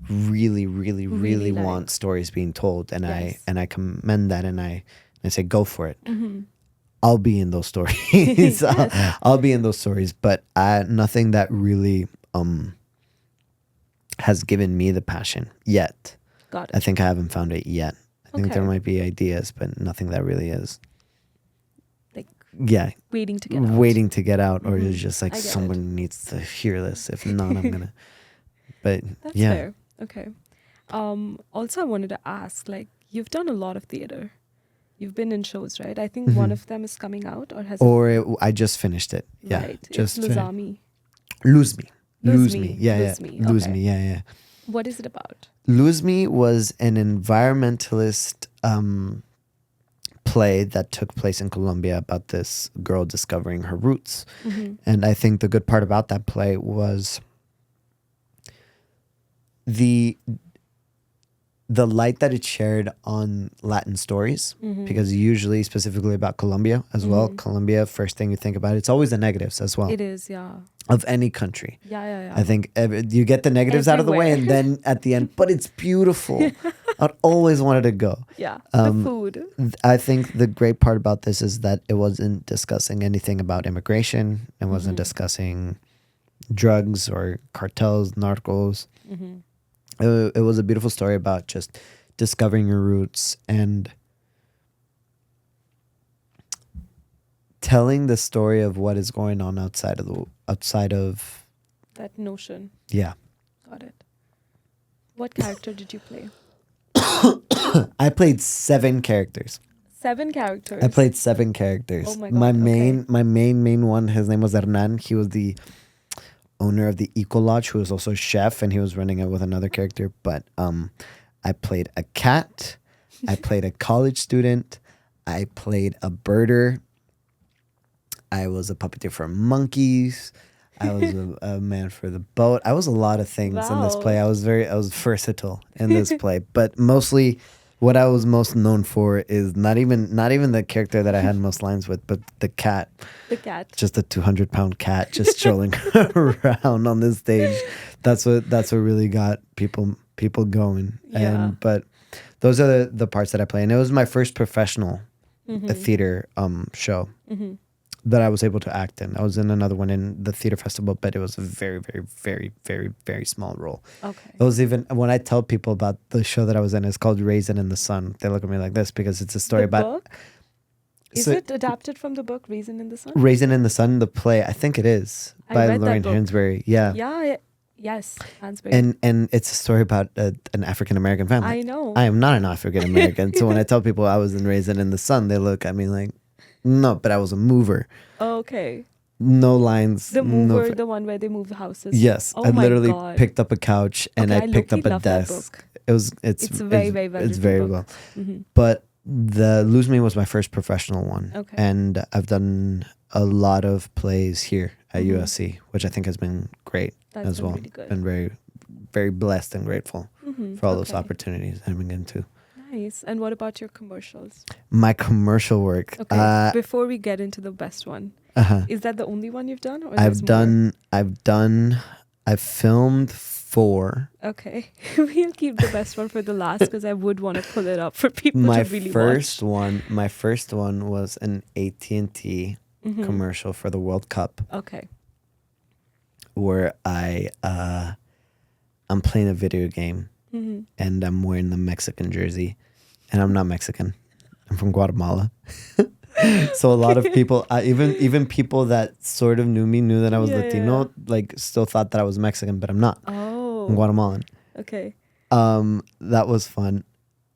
Speaker 2: really
Speaker 1: Really like-
Speaker 2: want stories being told, and
Speaker 1: Yes.
Speaker 2: I commend that, and I say go for it. I'll be in those stories. I'll be in those stories, but nothing that really has given me the passion yet.
Speaker 1: Got
Speaker 2: I
Speaker 1: it.
Speaker 2: think I haven't found it yet. I think there
Speaker 1: Okay.
Speaker 2: might be ideas, but nothing that really is.
Speaker 1: Like
Speaker 2: Yeah,
Speaker 1: waiting to get out.
Speaker 2: waiting to get out, or it's just like
Speaker 1: I get it.
Speaker 2: someone needs to hear this. If not, I'm gonna. But
Speaker 1: That's
Speaker 2: yeah,
Speaker 1: fair. Okay. Also, I wanted to ask, like, you've done a lot of theater. You've been in shows, right? I think one of them is coming out, or has
Speaker 2: I just finished it. Yeah,
Speaker 1: right?
Speaker 2: just
Speaker 1: It's Luzami.
Speaker 2: Lose Me.
Speaker 1: Lose
Speaker 2: Lose
Speaker 1: Me.
Speaker 2: Me. Yeah,
Speaker 1: Lose
Speaker 2: yeah.
Speaker 1: Me,
Speaker 2: Lose
Speaker 1: okay.
Speaker 2: Me. Yeah, yeah.
Speaker 1: What is it about?
Speaker 2: Lose Me was an environmentalist play that took place in Colombia about this girl discovering her roots. And I think the good part about that play was the light that it shared on Latin stories, because usually, specifically about Colombia as well, Colombia, first thing you think about, it's always the negatives as well
Speaker 1: It is, yeah.
Speaker 2: of any country.
Speaker 1: Yeah.
Speaker 2: I think you get the negatives out of the way, and then at the end, but it's beautiful. I'd always wanted to go.
Speaker 1: Yeah. The food.
Speaker 2: I think the great part about this is that it wasn't discussing anything about immigration. It wasn't discussing drugs or cartels, narcos. It was a beautiful story about just discovering your roots and telling the story of what is going on outside of
Speaker 1: That notion.
Speaker 2: yeah.
Speaker 1: Got it. What character did you play?
Speaker 2: I played 7 characters.
Speaker 1: 7 characters.
Speaker 2: I played 7 characters.
Speaker 1: Oh my
Speaker 2: my
Speaker 1: God,
Speaker 2: main
Speaker 1: okay.
Speaker 2: my main one, his name was Hernan. He was the owner of the Eco Lodge, who was also a chef, and he was running it with another character. But I played a cat, I played a college student, I played a birder, I was a puppeteer for monkeys, I was a man for the boat. I was a lot of things in this
Speaker 1: Wow.
Speaker 2: play. I was versatile in this play, but mostly what I was most known for is not even the character that I had most lines with, but the cat.
Speaker 1: The cat.
Speaker 2: Just a 200-pound cat just strolling around on this stage. That's what really got people going.
Speaker 1: Yeah.
Speaker 2: But those are the parts that I play, and it was my first professional theater show that I was able to act in. I was in another one in the theater festival, but it was a very, very, very, very, very small role.
Speaker 1: Okay.
Speaker 2: It was even when I tell people about the show that I was in, it's called Raisin in the Sun. They look at me like this because it's a story
Speaker 1: The
Speaker 2: about.
Speaker 1: book? Is
Speaker 2: So
Speaker 1: it adapted from the book Raisin in the Sun?
Speaker 2: Raisin in the Sun, the play, I think it is
Speaker 1: I
Speaker 2: by
Speaker 1: read that
Speaker 2: Lorraine
Speaker 1: book.
Speaker 2: Hansberry. Yeah.
Speaker 1: Yes, Hansberry.
Speaker 2: And it's a story about an African American family.
Speaker 1: I know.
Speaker 2: I am not an African American, so when I tell people I was in Raisin in the Sun, they look at me like, no, but I was a mover.
Speaker 1: Okay.
Speaker 2: No lines.
Speaker 1: The
Speaker 2: no
Speaker 1: mover,
Speaker 2: fa-
Speaker 1: the one where they move the houses.
Speaker 2: Yes,
Speaker 1: Oh
Speaker 2: I
Speaker 1: my
Speaker 2: literally
Speaker 1: God.
Speaker 2: picked up a couch and
Speaker 1: Okay,
Speaker 2: I
Speaker 1: I
Speaker 2: picked up
Speaker 1: low-key
Speaker 2: a
Speaker 1: love that
Speaker 2: desk.
Speaker 1: book.
Speaker 2: It's
Speaker 1: very, very well
Speaker 2: it's
Speaker 1: written
Speaker 2: very
Speaker 1: book.
Speaker 2: well.
Speaker 1: Mhm.
Speaker 2: But the Lose Me was my first professional one.
Speaker 1: Okay.
Speaker 2: And I've done a lot of plays here at
Speaker 1: Mhm.
Speaker 2: USC, which I think has been great
Speaker 1: That's
Speaker 2: as
Speaker 1: been
Speaker 2: well.
Speaker 1: really good.
Speaker 2: Been very, very blessed and grateful
Speaker 1: Mhm.
Speaker 2: for all those
Speaker 1: Okay.
Speaker 2: opportunities I've been getting to.
Speaker 1: Nice. And what about your commercials?
Speaker 2: My commercial work.
Speaker 1: Okay. Before we get into the best one,
Speaker 2: Uh-huh.
Speaker 1: is that the only one you've done, or there's more?
Speaker 2: I've filmed 4.
Speaker 1: Okay. We'll keep the best one for the last because I would want to pull it up for people
Speaker 2: My
Speaker 1: to really
Speaker 2: first
Speaker 1: watch.
Speaker 2: my first one was an AT&T
Speaker 1: Mhm.
Speaker 2: commercial for the World Cup
Speaker 1: Okay.
Speaker 2: where I'm playing a video game
Speaker 1: Mhm.
Speaker 2: and I'm wearing the Mexican jersey, and I'm not Mexican. I'm from Guatemala. So a lot of people, even people that sort of knew me, knew that I was
Speaker 1: Yeah,
Speaker 2: Latino, like still thought that I was Mexican, but I'm not. I'm
Speaker 1: Oh.
Speaker 2: Guatemalan.
Speaker 1: Okay.
Speaker 2: That was fun.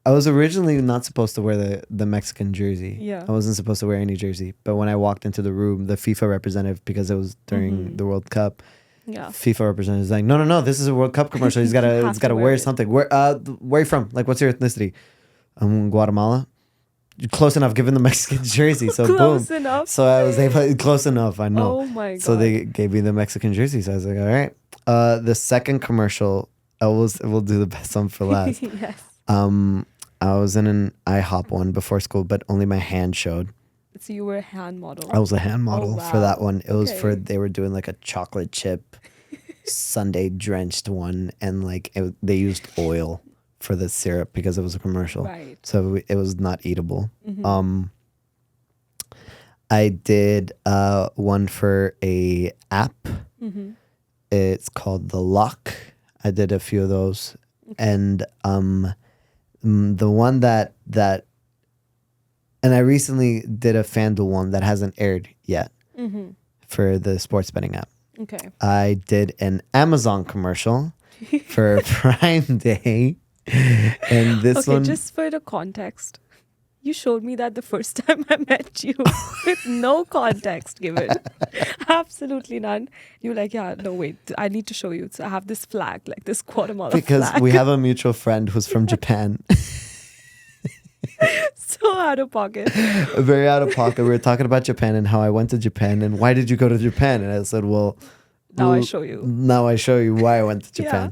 Speaker 2: I was originally not supposed to wear the Mexican jersey.
Speaker 1: Yeah.
Speaker 2: I wasn't supposed to wear any jersey. But when I walked into the room, the FIFA representative, because it was during
Speaker 1: Mhm.
Speaker 2: the World Cup,
Speaker 1: Yeah.
Speaker 2: FIFA representative was like, no, this is a World Cup commercial. He's gotta
Speaker 1: You
Speaker 2: it's
Speaker 1: have
Speaker 2: gotta
Speaker 1: to
Speaker 2: wear
Speaker 1: wear it.
Speaker 2: something. Where are you from? Like, what's your ethnicity? I'm Guatemala. You're close enough, given the Mexican jersey. So
Speaker 1: Close
Speaker 2: boom.
Speaker 1: enough.
Speaker 2: So I was able close enough, I know.
Speaker 1: Oh my God.
Speaker 2: So they gave me the Mexican jersey. So I was like, all right. The second commercial, we'll do the best one for last.
Speaker 1: Yes.
Speaker 2: I was in an IHOP one before school, but only my hand showed.
Speaker 1: So you were a hand model.
Speaker 2: I was a hand model for that
Speaker 1: wow.
Speaker 2: one. It was for,
Speaker 1: Okay.
Speaker 2: they were doing like a chocolate chip Sunday drenched one, and like they used oil for the syrup because it was a commercial.
Speaker 1: Right.
Speaker 2: So it was not eatable.
Speaker 1: Mhm.
Speaker 2: I did one for a app.
Speaker 1: Mhm.
Speaker 2: It's called The Lock. I did a few of those. And the one that and I recently did a FanDuel one that hasn't aired yet
Speaker 1: Mhm.
Speaker 2: for the sports betting app.
Speaker 1: Okay.
Speaker 2: I did an Amazon commercial for Prime Day. And this
Speaker 1: Okay,
Speaker 2: one,
Speaker 1: just for the context, you showed me that the first time I met you with no context given. Absolutely none. You were like, yeah, no, wait, I need to show you. So I have this flag, like this Guatemala
Speaker 2: because
Speaker 1: flag.
Speaker 2: we have a mutual friend who's from Japan.
Speaker 1: So out of pocket.
Speaker 2: Very out of pocket. We were talking about Japan and how I went to Japan and why did you go to Japan? And I said, well,
Speaker 1: Now I show you.
Speaker 2: Now I show you why I went to
Speaker 1: Yeah.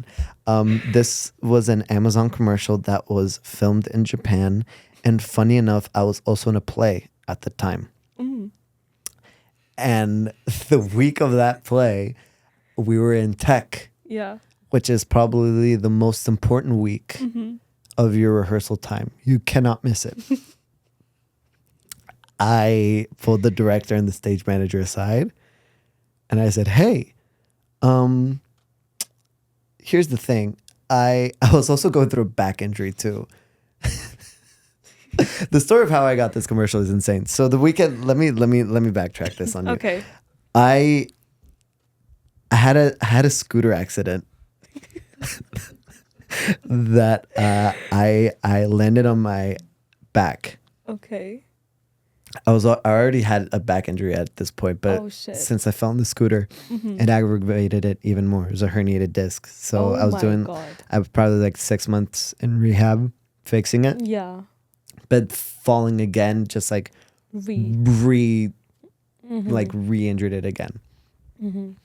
Speaker 2: Japan. This was an Amazon commercial that was filmed in Japan. And funny enough, I was also in a play at the time.
Speaker 1: Mm.
Speaker 2: And the week of that play, we were in tech,
Speaker 1: Yeah.
Speaker 2: which is probably the most important week
Speaker 1: Mm-hmm.
Speaker 2: of your rehearsal time. You cannot miss it. I pulled the director and the stage manager aside and I said, hey, here's the thing. I was also going through a back injury too. The story of how I got this commercial is insane. So the weekend, let me backtrack this on you.
Speaker 1: Okay.
Speaker 2: I had a scooter accident that I landed on my back.
Speaker 1: Okay.
Speaker 2: I already had a back injury at this point, but
Speaker 1: Oh, shit.
Speaker 2: since I fell on the scooter,
Speaker 1: Mhm.
Speaker 2: it aggravated it even more. It was a herniated disc. So
Speaker 1: Oh
Speaker 2: I was
Speaker 1: my
Speaker 2: doing,
Speaker 1: God.
Speaker 2: I was probably like 6 months in rehab fixing it,
Speaker 1: Yeah.
Speaker 2: but falling again, just like
Speaker 1: Mhm.
Speaker 2: re-injured it again.
Speaker 1: Mhm.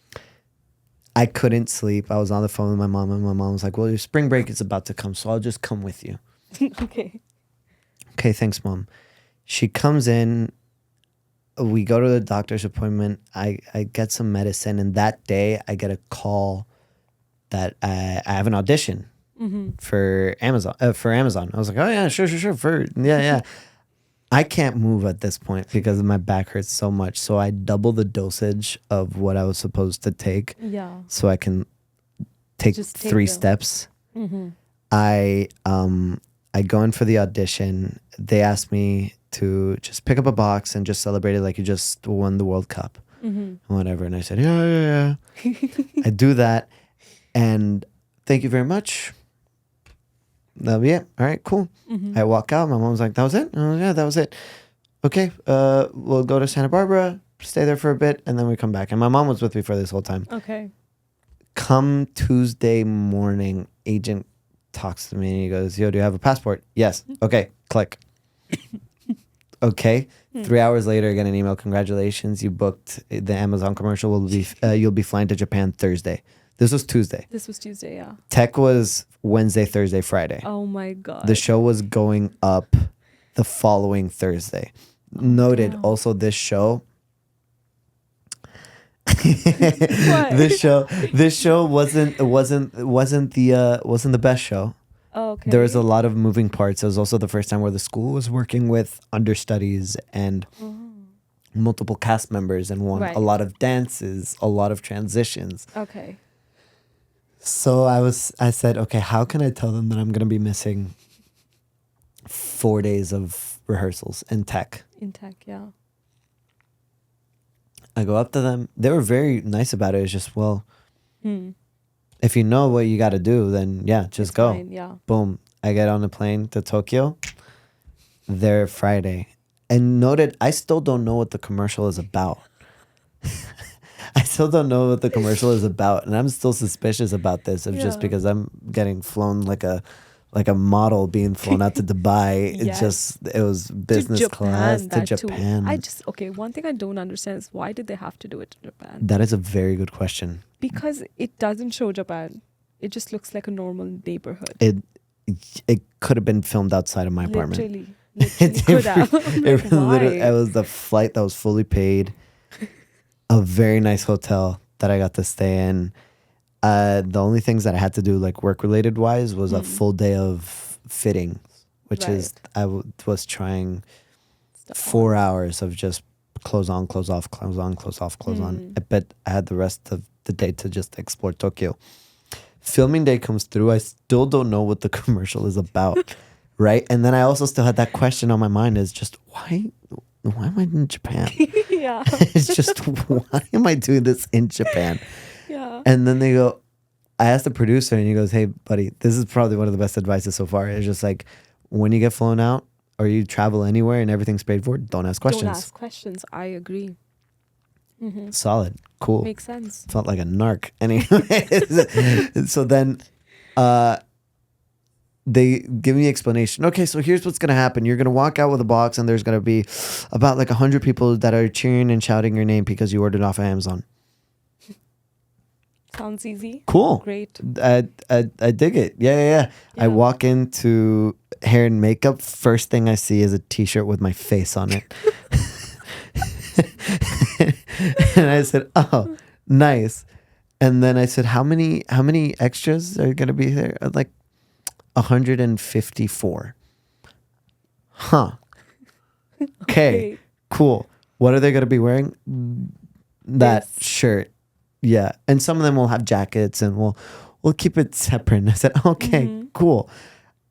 Speaker 2: I couldn't sleep. I was on the phone with my mom, and my mom was like, well, your spring break is about to come, so I'll just come with you.
Speaker 1: Okay.
Speaker 2: Okay, thanks, Mom. She comes in. We go to the doctor's appointment. I get some medicine, and that day I get a call that I have an audition
Speaker 1: Mhm.
Speaker 2: for Amazon. I was like, oh yeah, sure. Yeah. I can't move at this point because my back hurts so much. So I double the dosage of what I was supposed to take,
Speaker 1: Yeah.
Speaker 2: so I can take
Speaker 1: Just take
Speaker 2: 3
Speaker 1: the-
Speaker 2: steps.
Speaker 1: Mhm.
Speaker 2: I go in for the audition. They asked me to just pick up a box and just celebrate it like you just won the World Cup, and whatever. And I said, yeah. I do that, and thank you very much. That'll be it. All right, cool. I walk out. My mom's like, that was it? Oh, yeah, that was it. Okay, we'll go to Santa Barbara, stay there for a bit, and then we come back. And my mom was with me for this whole time.
Speaker 1: Okay.
Speaker 2: Come Tuesday morning, agent talks to me and he goes, yo, do you have a passport? Yes. Okay, click. Okay. 3 hours later, I get an email. Congratulations, you booked the Amazon commercial. Will be you'll be flying to Japan Thursday. This was Tuesday.
Speaker 1: This was Tuesday, yeah.
Speaker 2: Tech was Wednesday, Thursday, Friday.
Speaker 1: Oh my God.
Speaker 2: The show was going up the following Thursday. Noted.
Speaker 1: Damn.
Speaker 2: Also, this show.
Speaker 1: What?
Speaker 2: This show wasn't the best show.
Speaker 1: Oh, okay.
Speaker 2: There was a lot of moving parts. It was also the first time where the school was working with understudies and multiple cast members and
Speaker 1: Right.
Speaker 2: a lot of dances, a lot of transitions.
Speaker 1: Okay.
Speaker 2: So I said, okay, how can I tell them that I'm going to be missing 4 days of rehearsals in tech?
Speaker 1: In tech, yeah.
Speaker 2: I go up to them. They were very nice about it. It's just, well, if you know what you got to do, then yeah, just
Speaker 1: It's
Speaker 2: go.
Speaker 1: fine, yeah.
Speaker 2: Boom. I get on the plane to Tokyo. There Friday. And noted, I still don't know what the commercial is about. I still don't know what the commercial is about. And I'm still suspicious about this of just
Speaker 1: Yeah.
Speaker 2: because I'm getting flown like a model being flown out to Dubai.
Speaker 1: Yes.
Speaker 2: It was business class to
Speaker 1: that too.
Speaker 2: Japan.
Speaker 1: One thing I don't understand is why did they have to do it in Japan?
Speaker 2: That is a very good question.
Speaker 1: Because it doesn't show Japan. It just looks like a normal neighborhood.
Speaker 2: It could have been filmed outside of my apartment.
Speaker 1: Literally could have.
Speaker 2: It was the flight that was fully paid. A very nice hotel that I got to stay in. The only things that I had to do, like work related wise, was a full day of fittings, which is was trying 4 hours of just clothes on, clothes off, clothes on, clothes off, clothes on. But I had the rest of the day to just explore Tokyo. Filming day comes through. I still don't know what the commercial is about, right? And then I also still had that question on my mind: is just why am I in Japan?
Speaker 1: Yeah.
Speaker 2: It's just why am I doing this in Japan?
Speaker 1: Yeah.
Speaker 2: And then they go, I asked the producer and he goes, hey, buddy, this is probably one of the best advices so far. It's just like, when you get flown out or you travel anywhere and everything's paid for, don't ask questions.
Speaker 1: Don't ask questions. I agree.
Speaker 2: Solid. Cool.
Speaker 1: Makes sense.
Speaker 2: Felt like a narc. Anyway, so then they give me the explanation. Okay, so here's what's going to happen. You're going to walk out with a box and there's going to be about like 100 people that are cheering and shouting your name because you ordered off of Amazon.
Speaker 1: Sounds easy.
Speaker 2: Cool.
Speaker 1: Great.
Speaker 2: I dig it. Yeah. I walk into hair and makeup. First thing I see is a t-shirt with my face on it. And I said, oh, nice. And then I said, how many extras are going to be there? Like 154. Huh. Okay. Cool. What are they going to be wearing? That shirt. Yeah. And some of them will have jackets and we'll keep it separate. And I said, okay, cool.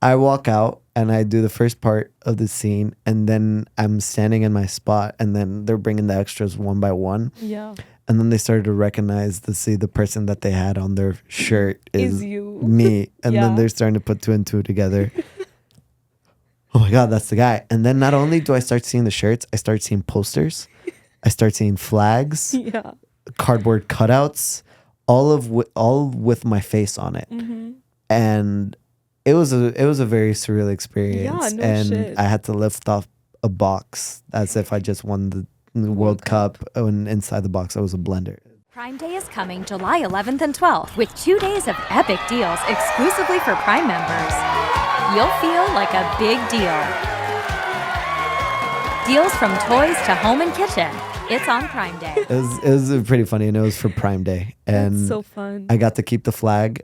Speaker 2: I walk out and I do the first part of the scene and then I'm standing in my spot and then they're bringing the extras one by one.
Speaker 1: Yeah.
Speaker 2: And then they started to recognize the person that they had on their shirt is
Speaker 1: you.
Speaker 2: me. And then they're starting to put two and two together. Oh my God, that's the guy. And then not only do I start seeing the shirts, I start seeing posters. I start seeing flags.
Speaker 1: Yeah.
Speaker 2: Cardboard cutouts, all with my face on it. And it was a very surreal experience.
Speaker 1: Yeah, no
Speaker 2: and
Speaker 1: shit.
Speaker 2: I had to lift off a box as if I just won the World Cup. And inside the box, I was a blender.
Speaker 3: Prime Day is coming July 11th and 12th with 2 days of epic deals exclusively for Prime members. You'll feel like a big deal. Deals from toys to home and kitchen. It's on Prime Day.
Speaker 2: It was pretty funny, and it was for Prime Day. And
Speaker 1: That's so fun.
Speaker 2: I got to keep the flag.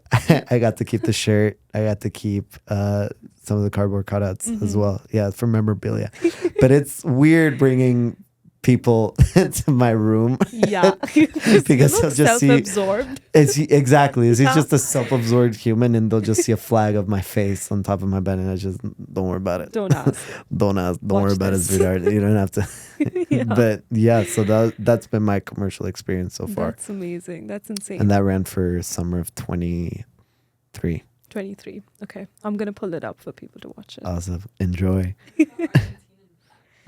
Speaker 2: I got to keep the shirt. I got to keep some of the cardboard cutouts as well. Yeah, for memorabilia. But it's weird bringing people to my room.
Speaker 1: Yeah.
Speaker 2: Because
Speaker 1: You
Speaker 2: they'll
Speaker 1: look
Speaker 2: just see
Speaker 1: self-absorbed.
Speaker 2: exactly. He's
Speaker 1: Yeah.
Speaker 2: just a self-absorbed human, and they'll just see a flag of my face on top of my bed, and I just don't worry about it.
Speaker 1: Don't ask.
Speaker 2: Don't ask. Don't worry
Speaker 1: Watch
Speaker 2: about it,
Speaker 1: this.
Speaker 2: sweetheart. You don't have to.
Speaker 1: Yeah.
Speaker 2: But yeah, so that's been my commercial experience so far,
Speaker 1: That's amazing. That's insane.
Speaker 2: and that ran for summer of 23.
Speaker 1: 23. Okay. I'm going to pull it up for people to watch it.
Speaker 2: Awesome. Enjoy.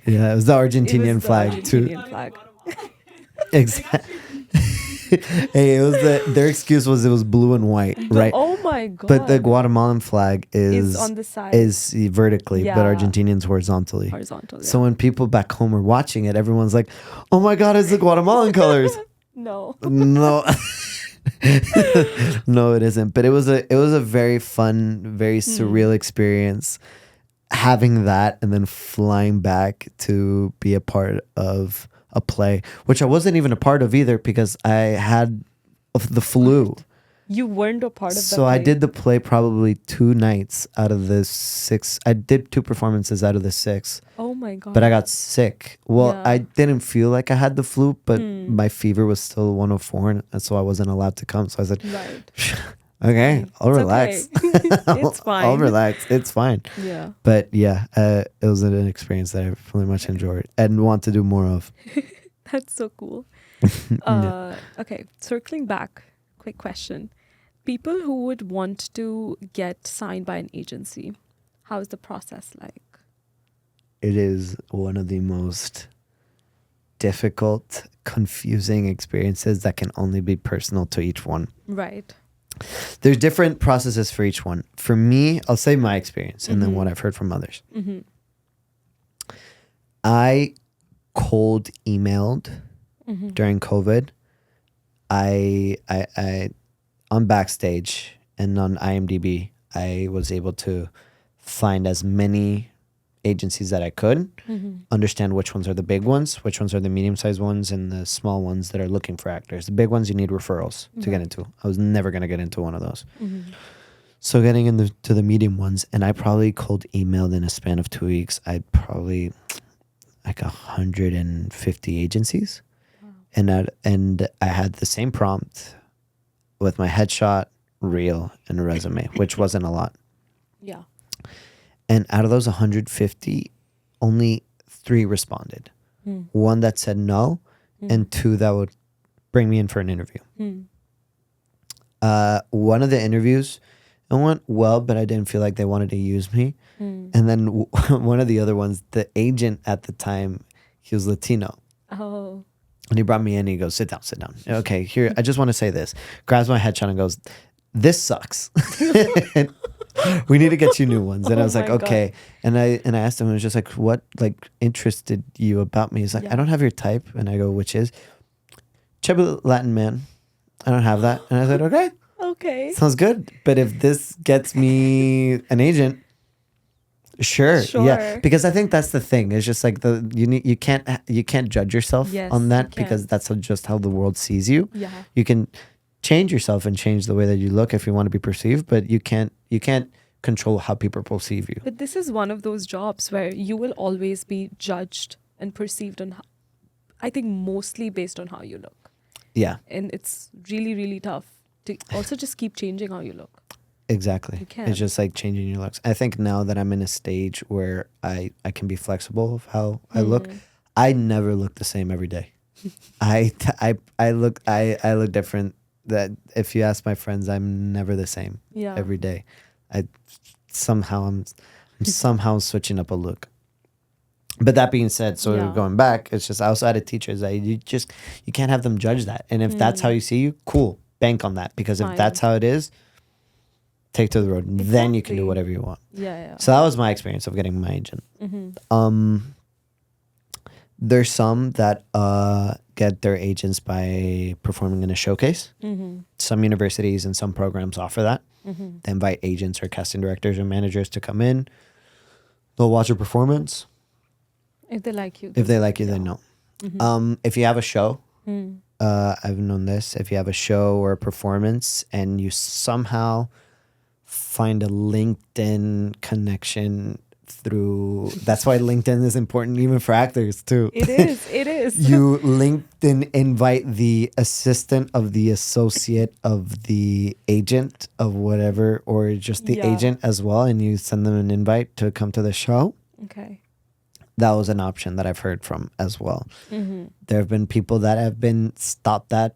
Speaker 2: Yeah, it was the
Speaker 1: It was
Speaker 2: Argentinian
Speaker 1: the
Speaker 2: flag too.
Speaker 1: Argentinian flag.
Speaker 2: Exactly. Hey, it was their excuse was it was blue and white, right?
Speaker 1: Oh my God.
Speaker 2: But the Guatemalan flag is
Speaker 1: on the side.
Speaker 2: is vertically,
Speaker 1: Yeah.
Speaker 2: but Argentinian's horizontally.
Speaker 1: Horizontal. Yeah.
Speaker 2: So when people back home are watching it, everyone's like, "Oh my God, it's the Guatemalan colors."
Speaker 1: No.
Speaker 2: No, no, it isn't. But it was a very fun, very surreal experience. Having that and then flying back to be a part of a play, which I wasn't even a part of either because I had the flu.
Speaker 1: You weren't a part of that.
Speaker 2: So I
Speaker 1: play?
Speaker 2: did the play probably 2 nights out of the 6. I did 2 performances out of the 6,
Speaker 1: Oh my God.
Speaker 2: but I got sick. Well,
Speaker 1: Yeah.
Speaker 2: I didn't feel like I had the flu, but my fever was still 104, and so I wasn't allowed to come. So I said,
Speaker 1: Right.
Speaker 2: okay, I'll
Speaker 1: It's
Speaker 2: relax.
Speaker 1: okay. It's
Speaker 2: I'll
Speaker 1: fine.
Speaker 2: relax. It's fine.
Speaker 1: Yeah.
Speaker 2: But yeah, it was an experience that I really much enjoyed and want to do more of.
Speaker 1: That's so cool. Okay. Circling back, quick question. People who would want to get signed by an agency, how is the process like?
Speaker 2: It is one of the most difficult, confusing experiences that can only be personal to each one.
Speaker 1: Right.
Speaker 2: There's different processes for each one. For me, I'll say my experience and then what I've heard from others. I cold emailed during COVID. I on Backstage and on IMDb, I was able to find as many agencies that I could, understand which ones are the big ones, which ones are the medium-sized ones, and the small ones that are looking for actors. The big ones, you need referrals to get into. I was never going to get into one of those. So getting into the medium ones, and I probably cold emailed in a span of 2 weeks, I'd probably like 150 agencies. And I had the same prompt with my headshot, reel, and a resume, which wasn't a lot.
Speaker 1: Yeah.
Speaker 2: And out of those 150, only 3 responded. 1 that said no, and 2 that would bring me in for an interview. One of the interviews, it went well, but I didn't feel like they wanted to use me. And then one of the other ones, the agent at the time, he was Latino.
Speaker 1: Oh.
Speaker 2: And he brought me in and he goes, sit down. Okay, here, I just want to say this. Grabs my headshot and goes, this sucks. We need to get you new ones. And I was like,
Speaker 1: my God.
Speaker 2: okay. And I asked him, I was just like, what like interested you about me? He's like, I don't have your type. And I go, which is? Chubby Latin man. I don't have that. And I said, okay,
Speaker 1: Okay.
Speaker 2: sounds good. But if this gets me an agent, sure. Yeah.
Speaker 1: Sure.
Speaker 2: Because I think that's the thing. It's just like you can't judge yourself
Speaker 1: Yes,
Speaker 2: on
Speaker 1: you
Speaker 2: that
Speaker 1: can't.
Speaker 2: because that's just how the world sees you.
Speaker 1: Yeah.
Speaker 2: You can change yourself and change the way that you look if you want to be perceived, but you can't control how people perceive you.
Speaker 1: But this is one of those jobs where you will always be judged and perceived on, I think, mostly based on how you look.
Speaker 2: Yeah,
Speaker 1: And it's really, really tough to also just keep changing how you look.
Speaker 2: exactly.
Speaker 1: You can.
Speaker 2: It's just like changing your looks. I think now that I'm in a stage where I can be flexible of how I look, I never look the same every day. I look different. That if you ask my friends, I'm never the same
Speaker 1: Yeah.
Speaker 2: every day. I'm somehow switching up a look. But that being said, so
Speaker 1: Yeah.
Speaker 2: going back, it's just outside of teachers, you can't have them judge that. And if that's how you see you, cool, bank on that. Because if
Speaker 1: Fine.
Speaker 2: that's how it is, take to the road. Then you can do
Speaker 1: Exactly.
Speaker 2: whatever you want.
Speaker 1: Yeah.
Speaker 2: So that was my experience of getting my agent. There's some that get their agents by performing in a showcase. Some universities and some programs offer that. They invite agents or casting directors or managers to come in. They'll watch your performance.
Speaker 1: If they like you.
Speaker 2: If they like you, then no. If you have a show, I've known this. If you have a show or a performance and you somehow find a LinkedIn connection through. That's why LinkedIn is important even for actors too.
Speaker 1: It is. It is.
Speaker 2: You LinkedIn invite the assistant of the associate of the agent of whatever, or just the
Speaker 1: Yeah.
Speaker 2: agent as well, and you send them an invite to come to the show.
Speaker 1: Okay.
Speaker 2: That was an option that I've heard from as well.
Speaker 1: Mm-hmm.
Speaker 2: There have been people that have been stopped at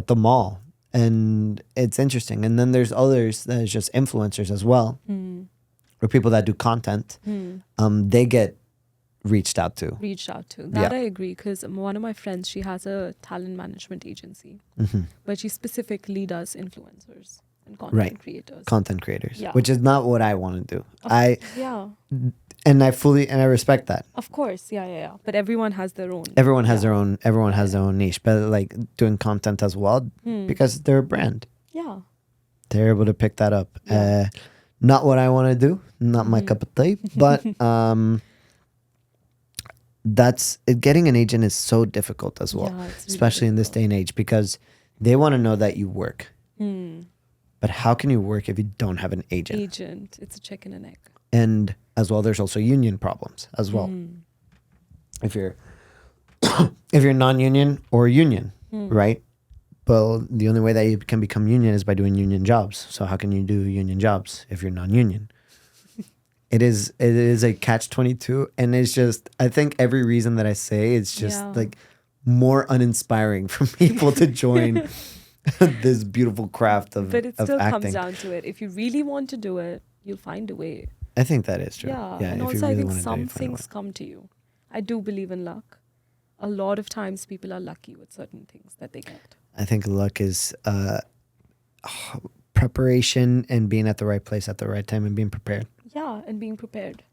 Speaker 2: the mall, and it's interesting. And then there's others that is just influencers as well, or people that do content. They get reached out to.
Speaker 1: Reached out to. That
Speaker 2: Yeah.
Speaker 1: I agree, because one of my friends, she has a talent management agency, but she specifically does influencers and content creators.
Speaker 2: Content creators,
Speaker 1: Yeah.
Speaker 2: which is not what I want to do.
Speaker 1: Yeah,
Speaker 2: I respect that.
Speaker 1: of course. Yeah. But everyone has their own.
Speaker 2: Everyone has their own. Everyone has their own niche, but like doing content as well because they're a brand.
Speaker 1: Yeah.
Speaker 2: They're able to pick that up.
Speaker 1: Yeah.
Speaker 2: Not what I want to do. Not my cup of tea. But that's it. Getting an agent is so difficult as well,
Speaker 1: Yeah, it's really
Speaker 2: especially in this day and age, because they want to know that you work. But how can you work if you don't have an agent?
Speaker 1: It's a chicken and egg.
Speaker 2: And as well, there's also union problems as well. If you're if you're non-union or union, right? Well, the only way that you can become union is by doing union jobs. So how can you do union jobs if you're non-union? It is a catch-22, and it's just, I think every reason that I say, it's just like more uninspiring for people to join this beautiful craft of
Speaker 1: But it
Speaker 2: of
Speaker 1: still
Speaker 2: acting.
Speaker 1: comes down to it. If you really want to do it, you'll find a way.
Speaker 2: I think that is true.
Speaker 1: Yeah.
Speaker 2: Yeah,
Speaker 1: And
Speaker 2: if
Speaker 1: also,
Speaker 2: you
Speaker 1: I
Speaker 2: really
Speaker 1: think
Speaker 2: want to do it,
Speaker 1: some
Speaker 2: you find a way.
Speaker 1: things come to you. I do believe in luck. A lot of times people are lucky with certain things that they get.
Speaker 2: I think luck is preparation and being at the right place at the right time and being prepared.
Speaker 1: Yeah, and being prepared.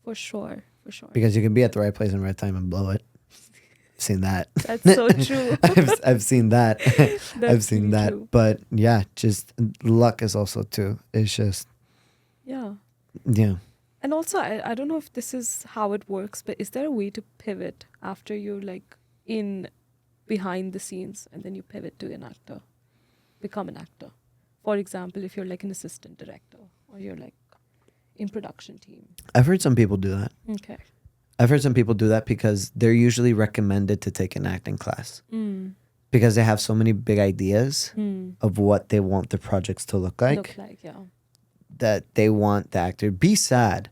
Speaker 1: For sure.
Speaker 2: Because you can be at the right place and right time and blow it. I've seen that.
Speaker 1: That's so true.
Speaker 2: I've seen that. I've seen
Speaker 1: really
Speaker 2: that.
Speaker 1: true.
Speaker 2: But yeah, just luck is also too. It's just
Speaker 1: Yeah.
Speaker 2: yeah.
Speaker 1: And also, I don't know if this is how it works, but is there a way to pivot after you're like in behind the scenes and then you pivot to an actor, become an actor? For example, if you're like an assistant director or you're like in production team.
Speaker 2: I've heard some people do that.
Speaker 1: Okay.
Speaker 2: I've heard some people do that because they're usually recommended to take an acting class because they have so many big ideas of what they want the projects to look like. That they want the actor be sad.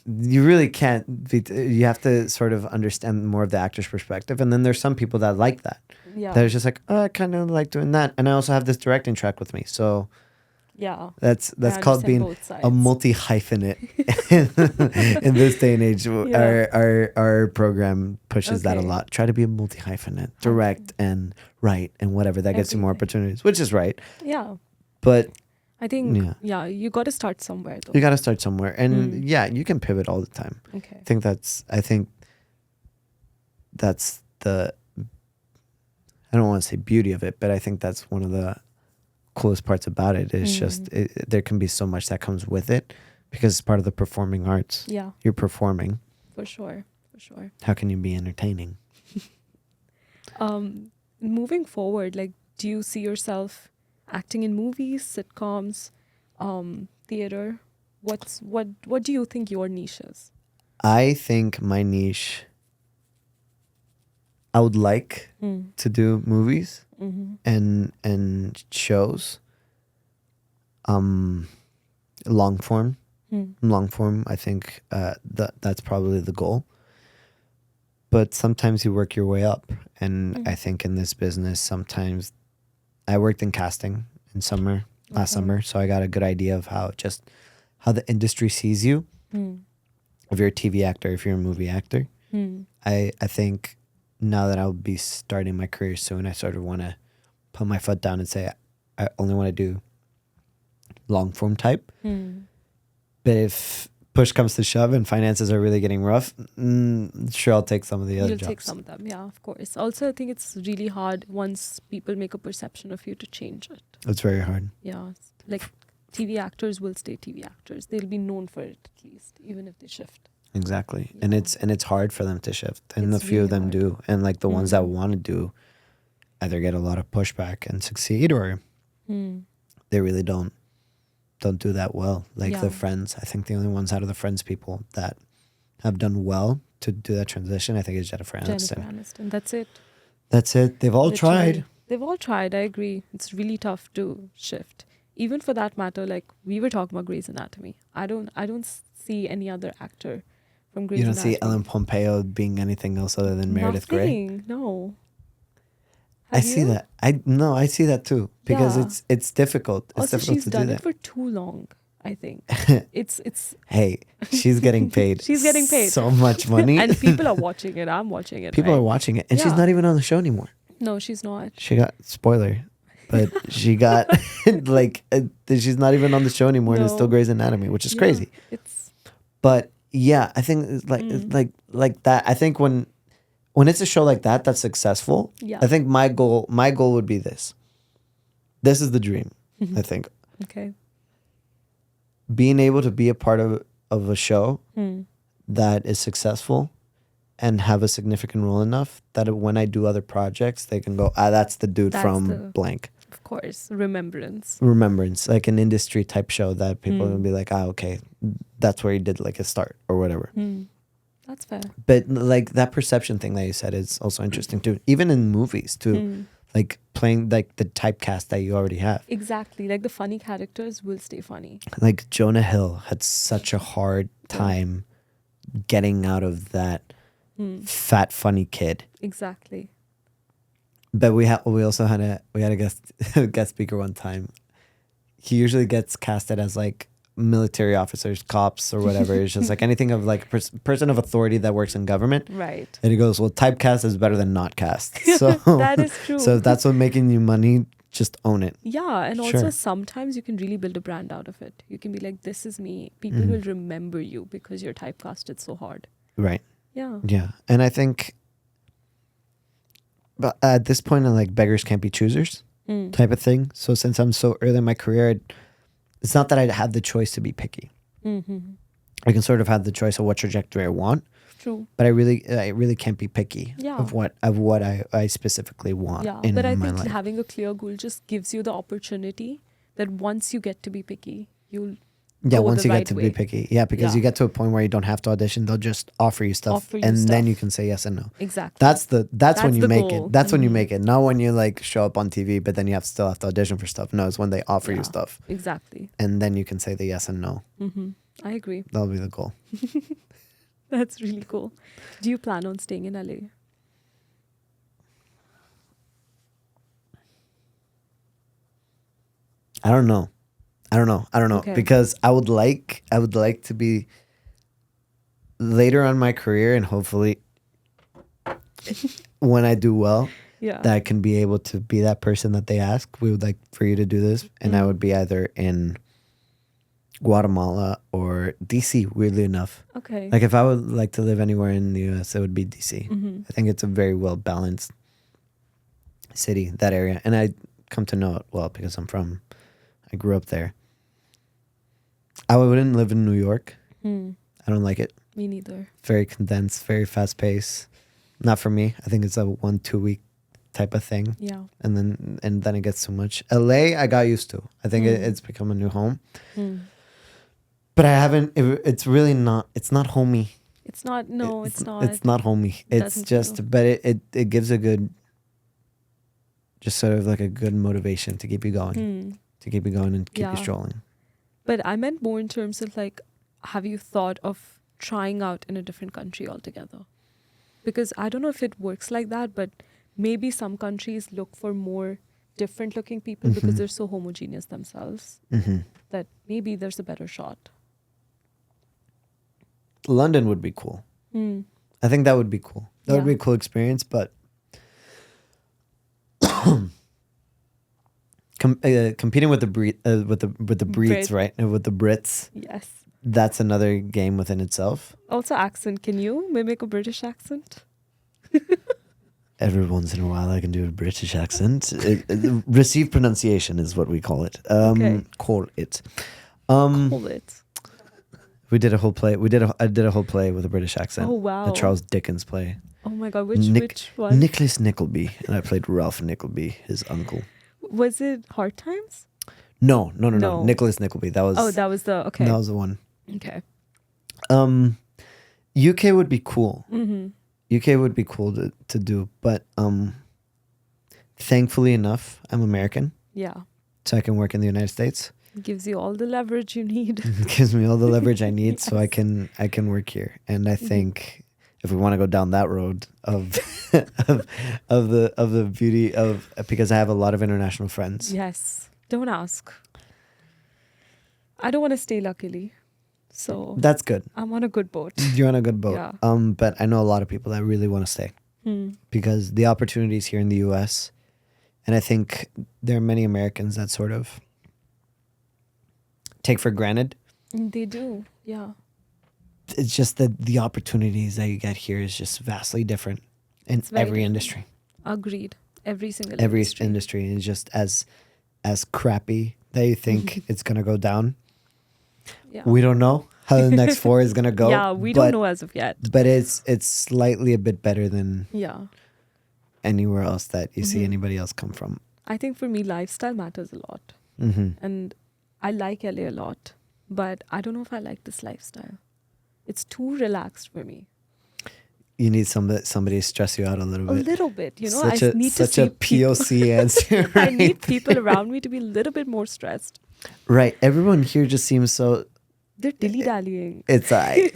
Speaker 2: You really can't be, you have to sort of understand more of the actor's perspective. And then there's some people that like that.
Speaker 1: Yeah.
Speaker 2: That are just like, oh, I kind of like doing that. And I also have this directing track with me. So
Speaker 1: Yeah.
Speaker 2: that's
Speaker 1: I
Speaker 2: called
Speaker 1: understand
Speaker 2: being
Speaker 1: both
Speaker 2: a
Speaker 1: sides.
Speaker 2: multi-hyphenate in this day and age.
Speaker 1: Yeah.
Speaker 2: Our program pushes that a
Speaker 1: Okay.
Speaker 2: lot. Try to be a multi-hyphenate, direct and write and whatever. That gets you more
Speaker 1: Everything.
Speaker 2: opportunities, which is right.
Speaker 1: Yeah.
Speaker 2: But
Speaker 1: I think,
Speaker 2: Yeah.
Speaker 1: you got to start somewhere though.
Speaker 2: you got to start somewhere. And yeah, you can pivot all the time.
Speaker 1: Okay.
Speaker 2: I think that's the, I don't want to say beauty of it, but I think that's one of the coolest parts about it is just there can be so much that comes with it because it's part of the performing arts.
Speaker 1: Yeah,
Speaker 2: You're performing.
Speaker 1: for sure.
Speaker 2: How can you be entertaining?
Speaker 1: Moving forward, like, do you see yourself acting in movies, sitcoms, theater? What do you think your niche is?
Speaker 2: I think my niche, I would like to do movies and shows. Long form. Long form, I think that's probably the goal. But sometimes you work your way up. And I think in this business, sometimes I worked in casting in last summer. So I got a good idea of how the industry sees you. If you're a TV actor, if you're a movie actor. I think now that I'll be starting my career soon, I sort of want to put my foot down and say, I only want to do long form type. But if push comes to shove and finances are really getting rough, sure, I'll take some of the other
Speaker 1: You'll
Speaker 2: jobs.
Speaker 1: take some of them, yeah, of course. Also, I think it's really hard once people make a perception of you to change it.
Speaker 2: It's very hard.
Speaker 1: Yeah, like TV actors will stay TV actors. They'll be known for it at least, even if they shift.
Speaker 2: Exactly.
Speaker 1: Yeah.
Speaker 2: And it's hard for them to shift. And
Speaker 1: It's
Speaker 2: a few of
Speaker 1: really
Speaker 2: them
Speaker 1: hard.
Speaker 2: do. And like the ones that want to do either get a lot of pushback and succeed or they really don't. don't do that well. Like
Speaker 1: Yeah.
Speaker 2: the Friends, I think the only ones out of the Friends people that have done well to do that transition, I think, is Jennifer
Speaker 1: Jennifer
Speaker 2: Aniston.
Speaker 1: Aniston. That's it.
Speaker 2: That's it. They've all
Speaker 1: Literally.
Speaker 2: tried.
Speaker 1: They've all tried. I agree. It's really tough to shift. Even for that matter, like we were talking about Grey's Anatomy. I don't see any other actor from Grey's
Speaker 2: You don't
Speaker 1: Anatomy.
Speaker 2: see Ellen Pompeo being anything else other than Meredith Grey.
Speaker 1: Nothing. No.
Speaker 2: I
Speaker 1: Have
Speaker 2: see
Speaker 1: you?
Speaker 2: that. I see that too because
Speaker 1: Yeah.
Speaker 2: it's difficult. It's
Speaker 1: Also,
Speaker 2: difficult
Speaker 1: she's
Speaker 2: to do
Speaker 1: done
Speaker 2: that.
Speaker 1: it for too long. I think it's
Speaker 2: Hey, she's getting paid.
Speaker 1: She's getting paid.
Speaker 2: So much money,
Speaker 1: and people are watching it. I'm watching it.
Speaker 2: people
Speaker 1: right?
Speaker 2: are watching it, and she's
Speaker 1: Yeah.
Speaker 2: not even on the show anymore.
Speaker 1: No, she's not.
Speaker 2: She got spoiler, but she got she's not even on the show anymore, and it's still
Speaker 1: No.
Speaker 2: Grey's Anatomy, which is
Speaker 1: Yeah,
Speaker 2: crazy.
Speaker 1: It's
Speaker 2: But yeah, I think it's like that. I think when it's a show like that that's successful,
Speaker 1: Yeah.
Speaker 2: I think my goal would be this. This is the dream. I think
Speaker 1: okay.
Speaker 2: being able to be a part of a show
Speaker 1: Hmm.
Speaker 2: that is successful and have a significant role enough that when I do other projects, they can go, that's the dude
Speaker 1: That's
Speaker 2: from
Speaker 1: the-
Speaker 2: blank.
Speaker 1: Of course, remembrance.
Speaker 2: Remembrance, like an industry type show that people
Speaker 1: Mm.
Speaker 2: will be like, okay, that's where he did like a start or whatever.
Speaker 1: Hmm. That's fair.
Speaker 2: But like that perception thing that you said is also interesting too. Even in movies too,
Speaker 1: Hmm.
Speaker 2: like playing like the typecast that you already have.
Speaker 1: Exactly. Like the funny characters will stay funny.
Speaker 2: Like Jonah Hill had such a hard time getting out of that
Speaker 1: Hmm.
Speaker 2: fat funny kid.
Speaker 1: Exactly.
Speaker 2: But we also had a guest guest speaker one time. He usually gets casted as like military officers, cops, or whatever. It's just like anything of like person of authority that works in government.
Speaker 1: Right.
Speaker 2: And he goes, "Well, typecast is better than not cast." So
Speaker 1: That is true.
Speaker 2: So if that's what making you money, just own it.
Speaker 1: Yeah, and also
Speaker 2: Sure.
Speaker 1: sometimes you can really build a brand out of it. You can be like, this is me. People
Speaker 2: Mm-hmm.
Speaker 1: will remember you because you're typecasted so hard.
Speaker 2: Right.
Speaker 1: Yeah.
Speaker 2: Yeah. And I think, but at this point, I'm like beggars can't be choosers
Speaker 1: Mm.
Speaker 2: type of thing. So since I'm so early in my career, it's not that I have the choice to be picky.
Speaker 1: Mm-hmm.
Speaker 2: I can sort of have the choice of what trajectory I want,
Speaker 1: True.
Speaker 2: but I really can't be picky
Speaker 1: Yeah.
Speaker 2: of what I specifically want
Speaker 1: Yeah.
Speaker 2: in
Speaker 1: But I
Speaker 2: my
Speaker 1: think
Speaker 2: life.
Speaker 1: having a clear goal just gives you the opportunity that once you get to be picky, you'll
Speaker 2: Yeah,
Speaker 1: go
Speaker 2: once
Speaker 1: the
Speaker 2: you
Speaker 1: right
Speaker 2: get to
Speaker 1: way.
Speaker 2: be picky. Yeah, because
Speaker 1: Yeah.
Speaker 2: you get to a point where you don't have to audition. They'll just offer you stuff.
Speaker 1: Offer you
Speaker 2: and then
Speaker 1: stuff.
Speaker 2: you can say yes and no.
Speaker 1: Exactly.
Speaker 2: That's when
Speaker 1: That's
Speaker 2: you
Speaker 1: the
Speaker 2: make
Speaker 1: goal.
Speaker 2: it. That's when you
Speaker 1: Mhm.
Speaker 2: make it. Not when you like show up on TV, but then you still have to audition for stuff. No, it's when they offer you
Speaker 1: Yeah.
Speaker 2: stuff.
Speaker 1: Exactly.
Speaker 2: And then you can say the yes and no.
Speaker 1: Mm-hmm. I agree.
Speaker 2: That'll be the goal.
Speaker 1: That's really cool. Do you plan on staying in LA?
Speaker 2: I don't know.
Speaker 1: Okay.
Speaker 2: Because I would like to be later on in my career, and hopefully when I do well,
Speaker 1: Yeah.
Speaker 2: that I can be able to be that person that they ask. We would like for you to do this, and I would be either in Guatemala or DC. Weirdly enough,
Speaker 1: Okay.
Speaker 2: like if I would like to live anywhere in the US, it would be DC.
Speaker 1: Mm-hmm.
Speaker 2: I think it's a very well balanced city, that area, and I come to know it well because I grew up there. I wouldn't live in New York.
Speaker 1: Hmm.
Speaker 2: I don't like it.
Speaker 1: Me neither.
Speaker 2: Very condensed, very fast paced. Not for me. I think it's a 1-2 week type of thing,
Speaker 1: Yeah.
Speaker 2: and then it gets too much. LA, I got used to. I think it's become a new home,
Speaker 1: Hmm.
Speaker 2: but I haven't. It's really not. It's not homey.
Speaker 1: It's not. No, it's not.
Speaker 2: It's not homey.
Speaker 1: It
Speaker 2: It's
Speaker 1: doesn't
Speaker 2: just,
Speaker 1: feel-
Speaker 2: but it gives a good, just sort of like a good motivation to keep you going,
Speaker 1: Hmm.
Speaker 2: and keep
Speaker 1: Yeah.
Speaker 2: you strolling.
Speaker 1: But I meant more in terms of like, have you thought of trying out in a different country altogether? Because I don't know if it works like that, but maybe some countries look for more different looking people because
Speaker 2: Mhm.
Speaker 1: they're so homogeneous themselves
Speaker 2: Hmm.
Speaker 1: that maybe there's a better shot.
Speaker 2: London would be cool.
Speaker 1: Hmm.
Speaker 2: I think that would be cool. That would
Speaker 1: Yeah.
Speaker 2: be a cool experience, but competing with the Brits,
Speaker 1: Brit.
Speaker 2: right? And with the Brits,
Speaker 1: Yes.
Speaker 2: that's another game within itself.
Speaker 1: Also, accent. Can you mimic a British accent?
Speaker 2: Every once in a while, I can do a British accent. Received pronunciation is what we call it.
Speaker 1: Okay.
Speaker 2: Call it.
Speaker 1: Call it.
Speaker 2: We did a whole play. I did a whole play with a British accent.
Speaker 1: Oh, wow.
Speaker 2: A Charles Dickens play.
Speaker 1: Oh my God. Which one?
Speaker 2: Nicholas Nickleby, and I played Ralph Nickleby, his uncle.
Speaker 1: Was it Hard Times?
Speaker 2: No.
Speaker 1: No.
Speaker 2: Nicholas Nickleby. That was.
Speaker 1: Oh, that was the okay.
Speaker 2: That was the one.
Speaker 1: Okay.
Speaker 2: UK would be cool.
Speaker 1: Mm-hmm.
Speaker 2: UK would be cool to do, but thankfully enough, I'm American,
Speaker 1: Yeah.
Speaker 2: so I can work in the United States.
Speaker 1: Gives you all the leverage you need.
Speaker 2: It gives me all the leverage I need, so I
Speaker 1: Yes.
Speaker 2: can work here. And I think if we want to go down that road of of the beauty of, because I have a lot of international friends.
Speaker 1: Yes. Don't ask. I don't want to stay luckily. So
Speaker 2: That's good.
Speaker 1: I'm on a good boat.
Speaker 2: You're on a good boat.
Speaker 1: Yeah.
Speaker 2: But I know a lot of people that really want to stay because the opportunities here in the US, and I think there are many Americans that sort of take for granted.
Speaker 1: They do. Yeah.
Speaker 2: It's just that the opportunities that you get here is just vastly different in
Speaker 1: It's very
Speaker 2: every
Speaker 1: different.
Speaker 2: industry.
Speaker 1: Agreed. Every single
Speaker 2: Every
Speaker 1: industry.
Speaker 2: industry is just as crappy that you think it's gonna go down.
Speaker 1: Yeah.
Speaker 2: We don't know how the next 4 is gonna go.
Speaker 1: Yeah, we
Speaker 2: but,
Speaker 1: don't know as of yet.
Speaker 2: But it's slightly a bit better than
Speaker 1: Yeah.
Speaker 2: anywhere else that you see
Speaker 1: Mhm.
Speaker 2: anybody else come from.
Speaker 1: I think for me, lifestyle matters a lot.
Speaker 2: Mm-hmm.
Speaker 1: And I like LA a lot, but I don't know if I like this lifestyle. It's too relaxed for me.
Speaker 2: You need somebody to stress you out a little
Speaker 1: A
Speaker 2: bit.
Speaker 1: little bit, you know.
Speaker 2: Such
Speaker 1: I
Speaker 2: a
Speaker 1: need to
Speaker 2: such
Speaker 1: see
Speaker 2: a POC answer. Right?
Speaker 1: I need people around me to be a little bit more stressed.
Speaker 2: Right. Everyone here just seems so.
Speaker 1: They're dilly dallying.
Speaker 2: It's alright.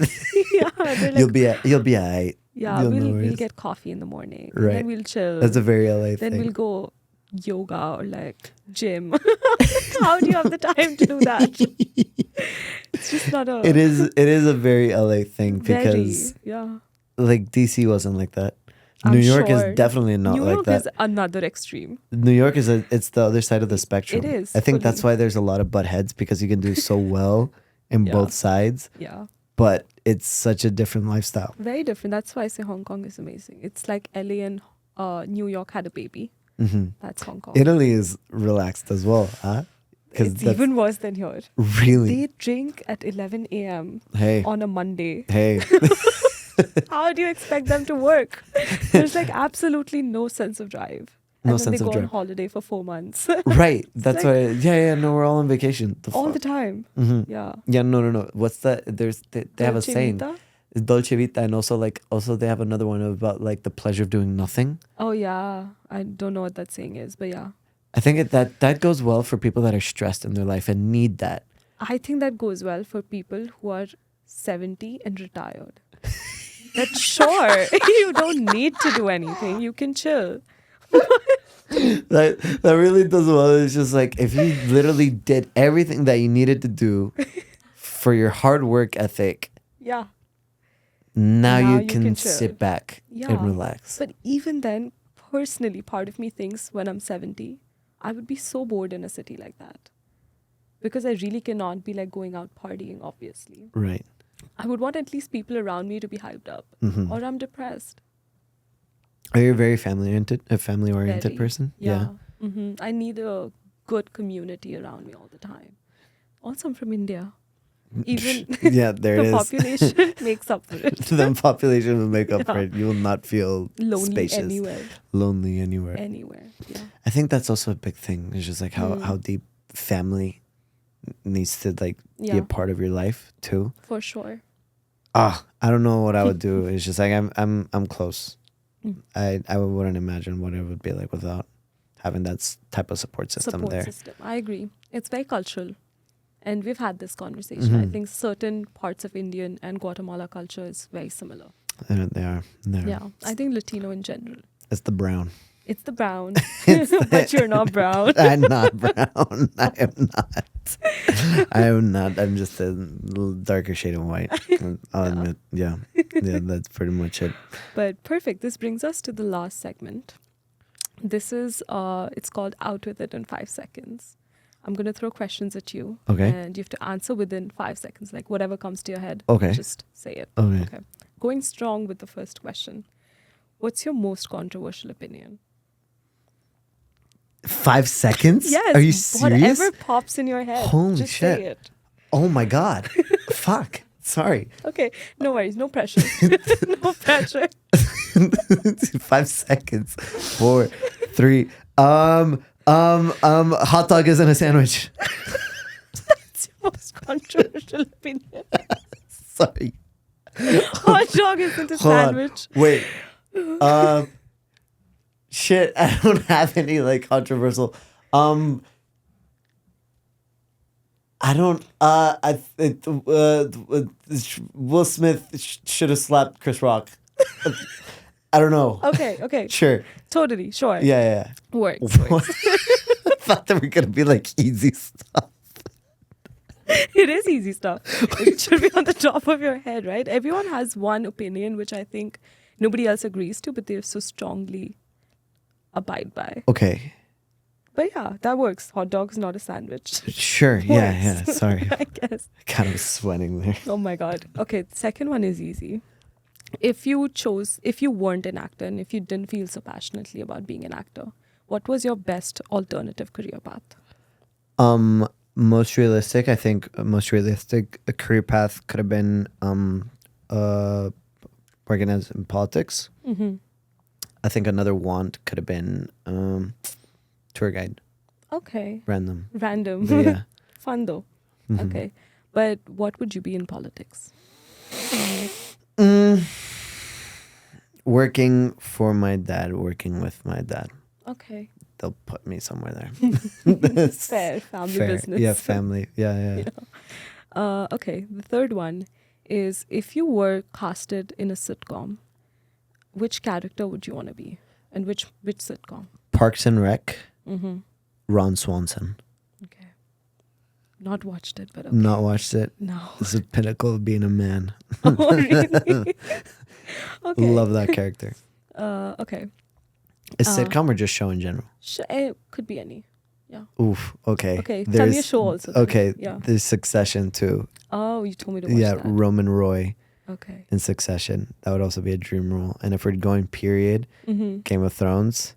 Speaker 1: Yeah, they're like,
Speaker 2: You'll be alright.
Speaker 1: yeah,
Speaker 2: you'll
Speaker 1: we'll,
Speaker 2: no
Speaker 1: we'll
Speaker 2: worries.
Speaker 1: get coffee in the morning.
Speaker 2: Right.
Speaker 1: Then we'll chill.
Speaker 2: That's a very LA
Speaker 1: Then
Speaker 2: thing.
Speaker 1: we'll go yoga or like gym. How do you have the time to do that? It's just not a.
Speaker 2: It is a very LA thing
Speaker 1: very,
Speaker 2: because
Speaker 1: yeah.
Speaker 2: like DC wasn't like that.
Speaker 1: I'm
Speaker 2: New York
Speaker 1: sure.
Speaker 2: is definitely not
Speaker 1: New
Speaker 2: like
Speaker 1: York
Speaker 2: that.
Speaker 1: is another extreme.
Speaker 2: New York it's the other side of the spectrum.
Speaker 1: is,
Speaker 2: I think that's
Speaker 1: fully.
Speaker 2: why there's a lot of butt heads because you can do so well in
Speaker 1: Yeah.
Speaker 2: both sides,
Speaker 1: Yeah.
Speaker 2: but it's such a different lifestyle.
Speaker 1: Very different. That's why I say Hong Kong is amazing. It's like LA and New York had a baby.
Speaker 2: Hmm.
Speaker 1: That's Hong Kong.
Speaker 2: Italy is relaxed as well, huh?
Speaker 1: It's even worse than here.
Speaker 2: really.
Speaker 1: They drink at 11 a.m.
Speaker 2: Hey,
Speaker 1: on a Monday.
Speaker 2: hey.
Speaker 1: How do you expect them to work? There's like absolutely no sense of drive.
Speaker 2: No
Speaker 1: And then
Speaker 2: sense
Speaker 1: they
Speaker 2: of
Speaker 1: go on
Speaker 2: drive.
Speaker 1: holiday for 4 months.
Speaker 2: Right. That's
Speaker 1: like-
Speaker 2: why. Yeah. No, we're all on vacation.
Speaker 1: All the time.
Speaker 2: Hmm.
Speaker 1: Yeah.
Speaker 2: Yeah. No. What's that? They have a
Speaker 1: Dolce
Speaker 2: saying.
Speaker 1: Vita?
Speaker 2: It's Dolce Vita, and also they have another one about like the pleasure of doing nothing.
Speaker 1: Oh, yeah. I don't know what that saying is, but yeah.
Speaker 2: I think that goes well for people that are stressed in their life and need that.
Speaker 1: I think that goes well for people who are 70 and retired. That sure, you don't need to do anything. You can chill.
Speaker 2: That really does well. It's just like if you literally did everything that you needed to do for your hard work ethic,
Speaker 1: Yeah.
Speaker 2: now
Speaker 1: Now
Speaker 2: you
Speaker 1: you
Speaker 2: can
Speaker 1: can chill.
Speaker 2: sit back
Speaker 1: Yeah.
Speaker 2: and relax.
Speaker 1: But even then, personally, part of me thinks when I'm 70, I would be so bored in a city like that. Because I really cannot be like going out partying, obviously.
Speaker 2: Right.
Speaker 1: I would want at least people around me to be hyped up.
Speaker 2: Mhm.
Speaker 1: Or I'm depressed.
Speaker 2: Are you a very family oriented
Speaker 1: Very.
Speaker 2: person?
Speaker 1: Yeah. I need a good community around me all the time. Also, I'm from India. Even
Speaker 2: Yeah, there
Speaker 1: the
Speaker 2: it is.
Speaker 1: population makes up for it.
Speaker 2: The population will make up for
Speaker 1: Yeah.
Speaker 2: it. You will not feel
Speaker 1: Lonely
Speaker 2: spacious,
Speaker 1: anywhere.
Speaker 2: lonely anywhere.
Speaker 1: Anywhere. Yeah.
Speaker 2: I think that's also a big thing. It's just like how deep family needs to like be
Speaker 1: Yeah.
Speaker 2: a part of your life too.
Speaker 1: For sure.
Speaker 2: I don't know what I would do. It's just like I'm close.
Speaker 1: Mm.
Speaker 2: I wouldn't imagine what it would be like without having that type of support system
Speaker 1: Support
Speaker 2: there.
Speaker 1: system. I agree. It's very cultural. And we've had this conversation. I
Speaker 2: Mhm.
Speaker 1: think certain parts of Indian and Guatemala culture is very similar.
Speaker 2: They are.
Speaker 1: Yeah. I think Latino in general.
Speaker 2: It's the brown.
Speaker 1: It's the brown. But you're not brown.
Speaker 2: I'm not brown. I am not. I am not. I'm just a little darker shade of white. I'll admit. Yeah. Yeah, that's pretty much it.
Speaker 1: But perfect. This brings us to the last segment. This is, it's called Out With It in 5 seconds. I'm going to throw questions at you.
Speaker 2: Okay.
Speaker 1: And you have to answer within 5 seconds. Like whatever comes to your head.
Speaker 2: Okay.
Speaker 1: Just say it.
Speaker 2: Okay.
Speaker 1: Okay. Going strong with the first question. What's your most controversial opinion?
Speaker 2: 5 seconds?
Speaker 1: Yes.
Speaker 2: Are you serious?
Speaker 1: Whatever pops in your head.
Speaker 2: Holy
Speaker 1: just
Speaker 2: shit.
Speaker 1: say it.
Speaker 2: Oh my God. Fuck. Sorry.
Speaker 1: Okay. No worries. No pressure. No pressure.
Speaker 2: 5 seconds. 4, 3. Hot dog isn't a sandwich.
Speaker 1: It's your most controversial opinion.
Speaker 2: Sorry.
Speaker 1: Hot dog isn't a
Speaker 2: Hold on.
Speaker 1: sandwich.
Speaker 2: Wait. Shit, I don't have any like controversial. I don't. Will Smith should have slapped Chris Rock. I don't know.
Speaker 1: Okay.
Speaker 2: Sure.
Speaker 1: Totally, sure.
Speaker 2: Yeah.
Speaker 1: Works.
Speaker 2: I thought that were gonna be like easy stuff.
Speaker 1: It is easy stuff. It should be on the top of your head, right? Everyone has one opinion, which I think nobody else agrees to, but they so strongly abide by.
Speaker 2: Okay.
Speaker 1: But yeah, that works. Hot dog's not a sandwich.
Speaker 2: Sure. Yeah.
Speaker 1: Works.
Speaker 2: Sorry.
Speaker 1: I guess.
Speaker 2: Kind of sweating there.
Speaker 1: Oh my God. Okay, the second one is easy. If you weren't an actor and if you didn't feel so passionately about being an actor, what was your best alternative career path?
Speaker 2: Most realistic, I think, career path could have been working as in politics.
Speaker 1: Mm-hmm.
Speaker 2: I think another want could have been tour guide.
Speaker 1: Okay.
Speaker 2: Random.
Speaker 1: Random.
Speaker 2: Yeah.
Speaker 1: Fun though.
Speaker 2: Mhm.
Speaker 1: Okay. But what would you be in politics?
Speaker 2: Working for my dad, working with my dad.
Speaker 1: Okay.
Speaker 2: They'll put me somewhere there.
Speaker 1: Fair. Family
Speaker 2: Fair.
Speaker 1: business.
Speaker 2: Yeah, family. Yeah.
Speaker 1: Okay. The third one is if you were casted in a sitcom, which character would you want to be? And which sitcom?
Speaker 2: Parks and Rec,
Speaker 1: Mm-hmm.
Speaker 2: Ron Swanson.
Speaker 1: Okay. Not watched it, but okay.
Speaker 2: Not watched it.
Speaker 1: No.
Speaker 2: It's the pinnacle of being a man.
Speaker 1: Oh, really? Okay.
Speaker 2: Love that character.
Speaker 1: Okay.
Speaker 2: Is sitcom or just show in general?
Speaker 1: It could be any.
Speaker 2: Oof. Okay.
Speaker 1: Okay. Tell me a show also. then.
Speaker 2: Okay.
Speaker 1: Yeah.
Speaker 2: There's Succession too.
Speaker 1: Oh, you told me to watch
Speaker 2: Yeah,
Speaker 1: that.
Speaker 2: Roman Roy
Speaker 1: Okay.
Speaker 2: in Succession. That would also be a dream role. And if we're going period,
Speaker 1: Mm-hmm.
Speaker 2: Game of Thrones,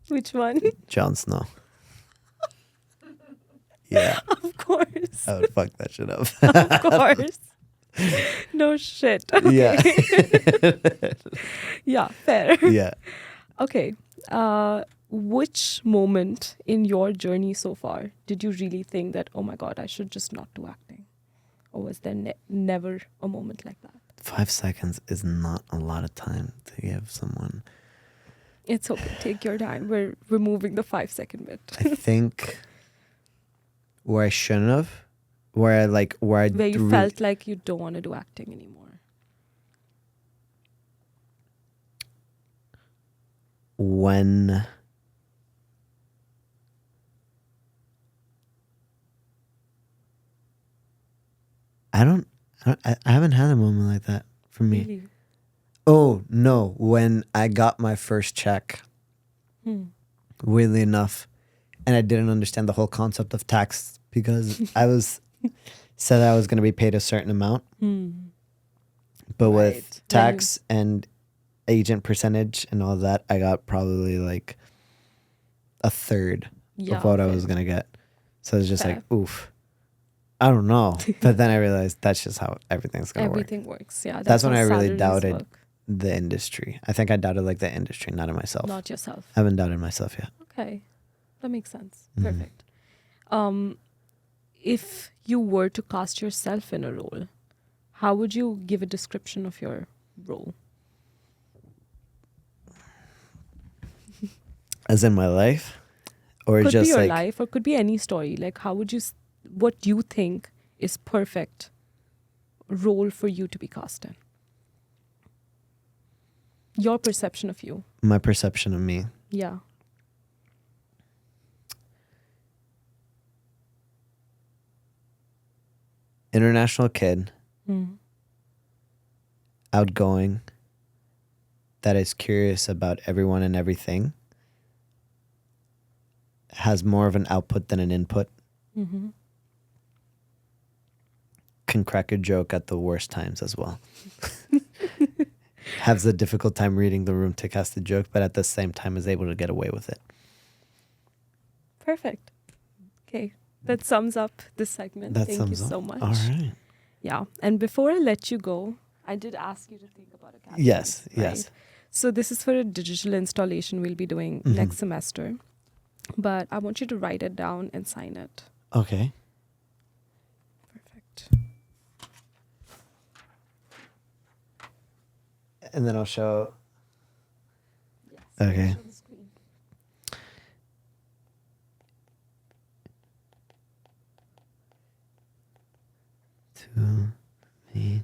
Speaker 1: Which one?
Speaker 2: Jon Snow. Yeah,
Speaker 1: Of course.
Speaker 2: I would fuck that shit up.
Speaker 1: Of course. No shit.
Speaker 2: Yeah.
Speaker 1: Yeah, fair.
Speaker 2: Yeah.
Speaker 1: Okay. Which moment in your journey so far did you really think that, oh my God, I should just not do acting? Or was there never a moment like that?
Speaker 2: 5 seconds is not a lot of time to give someone.
Speaker 1: It's okay. Take your time. We're removing the 5-second bit.
Speaker 2: I think where I shouldn't have, where
Speaker 1: you felt like you don't want to do acting anymore.
Speaker 2: When I haven't had a moment like that for me.
Speaker 1: Really?
Speaker 2: Oh no, when I got my first check, weirdly enough, and I didn't understand the whole concept of tax because I was said I was going to be paid a certain amount, but
Speaker 1: Right.
Speaker 2: with tax and agent percentage and all that, I got probably like a third
Speaker 1: Yeah,
Speaker 2: of what I
Speaker 1: fair.
Speaker 2: was going to get. So it's just
Speaker 1: Fair.
Speaker 2: like, oof. I don't know. But then I realized that's just how everything's going to work.
Speaker 1: Everything works. Yeah.
Speaker 2: That's when
Speaker 1: how
Speaker 2: I really
Speaker 1: salaries
Speaker 2: doubted
Speaker 1: work,
Speaker 2: the industry. I think I doubted like the industry, not in myself.
Speaker 1: not yourself.
Speaker 2: I haven't doubted myself yet.
Speaker 1: Okay. That makes sense.
Speaker 2: Mhm.
Speaker 1: Perfect. If you were to cast yourself in a role, how would you give a description of your role?
Speaker 2: As in my life? Or
Speaker 1: Could
Speaker 2: just
Speaker 1: be your
Speaker 2: like
Speaker 1: life or could be any story. Like, how would you, what you think is perfect role for you to be cast in? Your perception of you.
Speaker 2: my perception of me?
Speaker 1: Yeah.
Speaker 2: International kid, outgoing, that is curious about everyone and everything, has more of an output than an input,
Speaker 1: Mm-hmm.
Speaker 2: can crack a joke at the worst times as well. Has a difficult time reading the room to cast a joke, but at the same time is able to get away with it.
Speaker 1: Perfect. Okay. That sums up this segment.
Speaker 2: That
Speaker 1: Thank
Speaker 2: sums
Speaker 1: you
Speaker 2: up.
Speaker 1: so much.
Speaker 2: All right.
Speaker 1: Yeah. And before I let you go, I did ask you to think about a category.
Speaker 2: Yes,
Speaker 1: right?
Speaker 2: yes.
Speaker 1: So this is for a digital installation we'll be doing
Speaker 2: Mhm.
Speaker 1: next semester. but I want you to write it down and sign it.
Speaker 2: Okay.
Speaker 1: Perfect.
Speaker 2: And then I'll show.
Speaker 1: Yes.
Speaker 2: Okay.
Speaker 1: Show the screen.
Speaker 2: To me.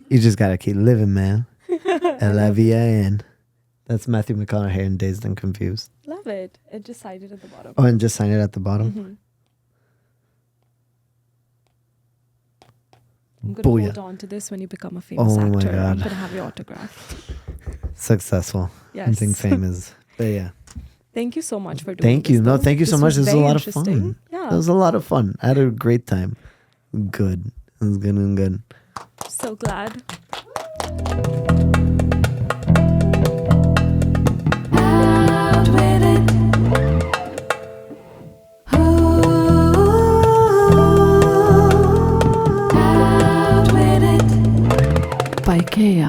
Speaker 2: You just gotta keep living, man. L-I-V-I-N. That's Matthew McConaughey in Dazed and Confused.
Speaker 1: Love it. It just cited at the bottom.
Speaker 2: Oh, and just sign it at the bottom.
Speaker 1: Mhm. I'm going to
Speaker 2: Booyah.
Speaker 1: hold on to this when you become a famous
Speaker 2: Oh my
Speaker 1: actor. I'm
Speaker 2: God.
Speaker 1: going to have your autograph.
Speaker 2: Successful.
Speaker 1: Yes.
Speaker 2: Something famous. But yeah.
Speaker 1: Thank you so much for doing
Speaker 2: Thank
Speaker 1: this.
Speaker 2: you. No,
Speaker 1: though.
Speaker 2: thank you so
Speaker 1: This
Speaker 2: much.
Speaker 1: was
Speaker 2: This was a
Speaker 1: very
Speaker 2: lot of
Speaker 1: interesting.
Speaker 2: fun.
Speaker 1: Yeah.
Speaker 2: It was a lot of fun. I had a great time. Good. It was good and good.
Speaker 1: So glad.
Speaker 4: Out with it. Out with it. By Kea.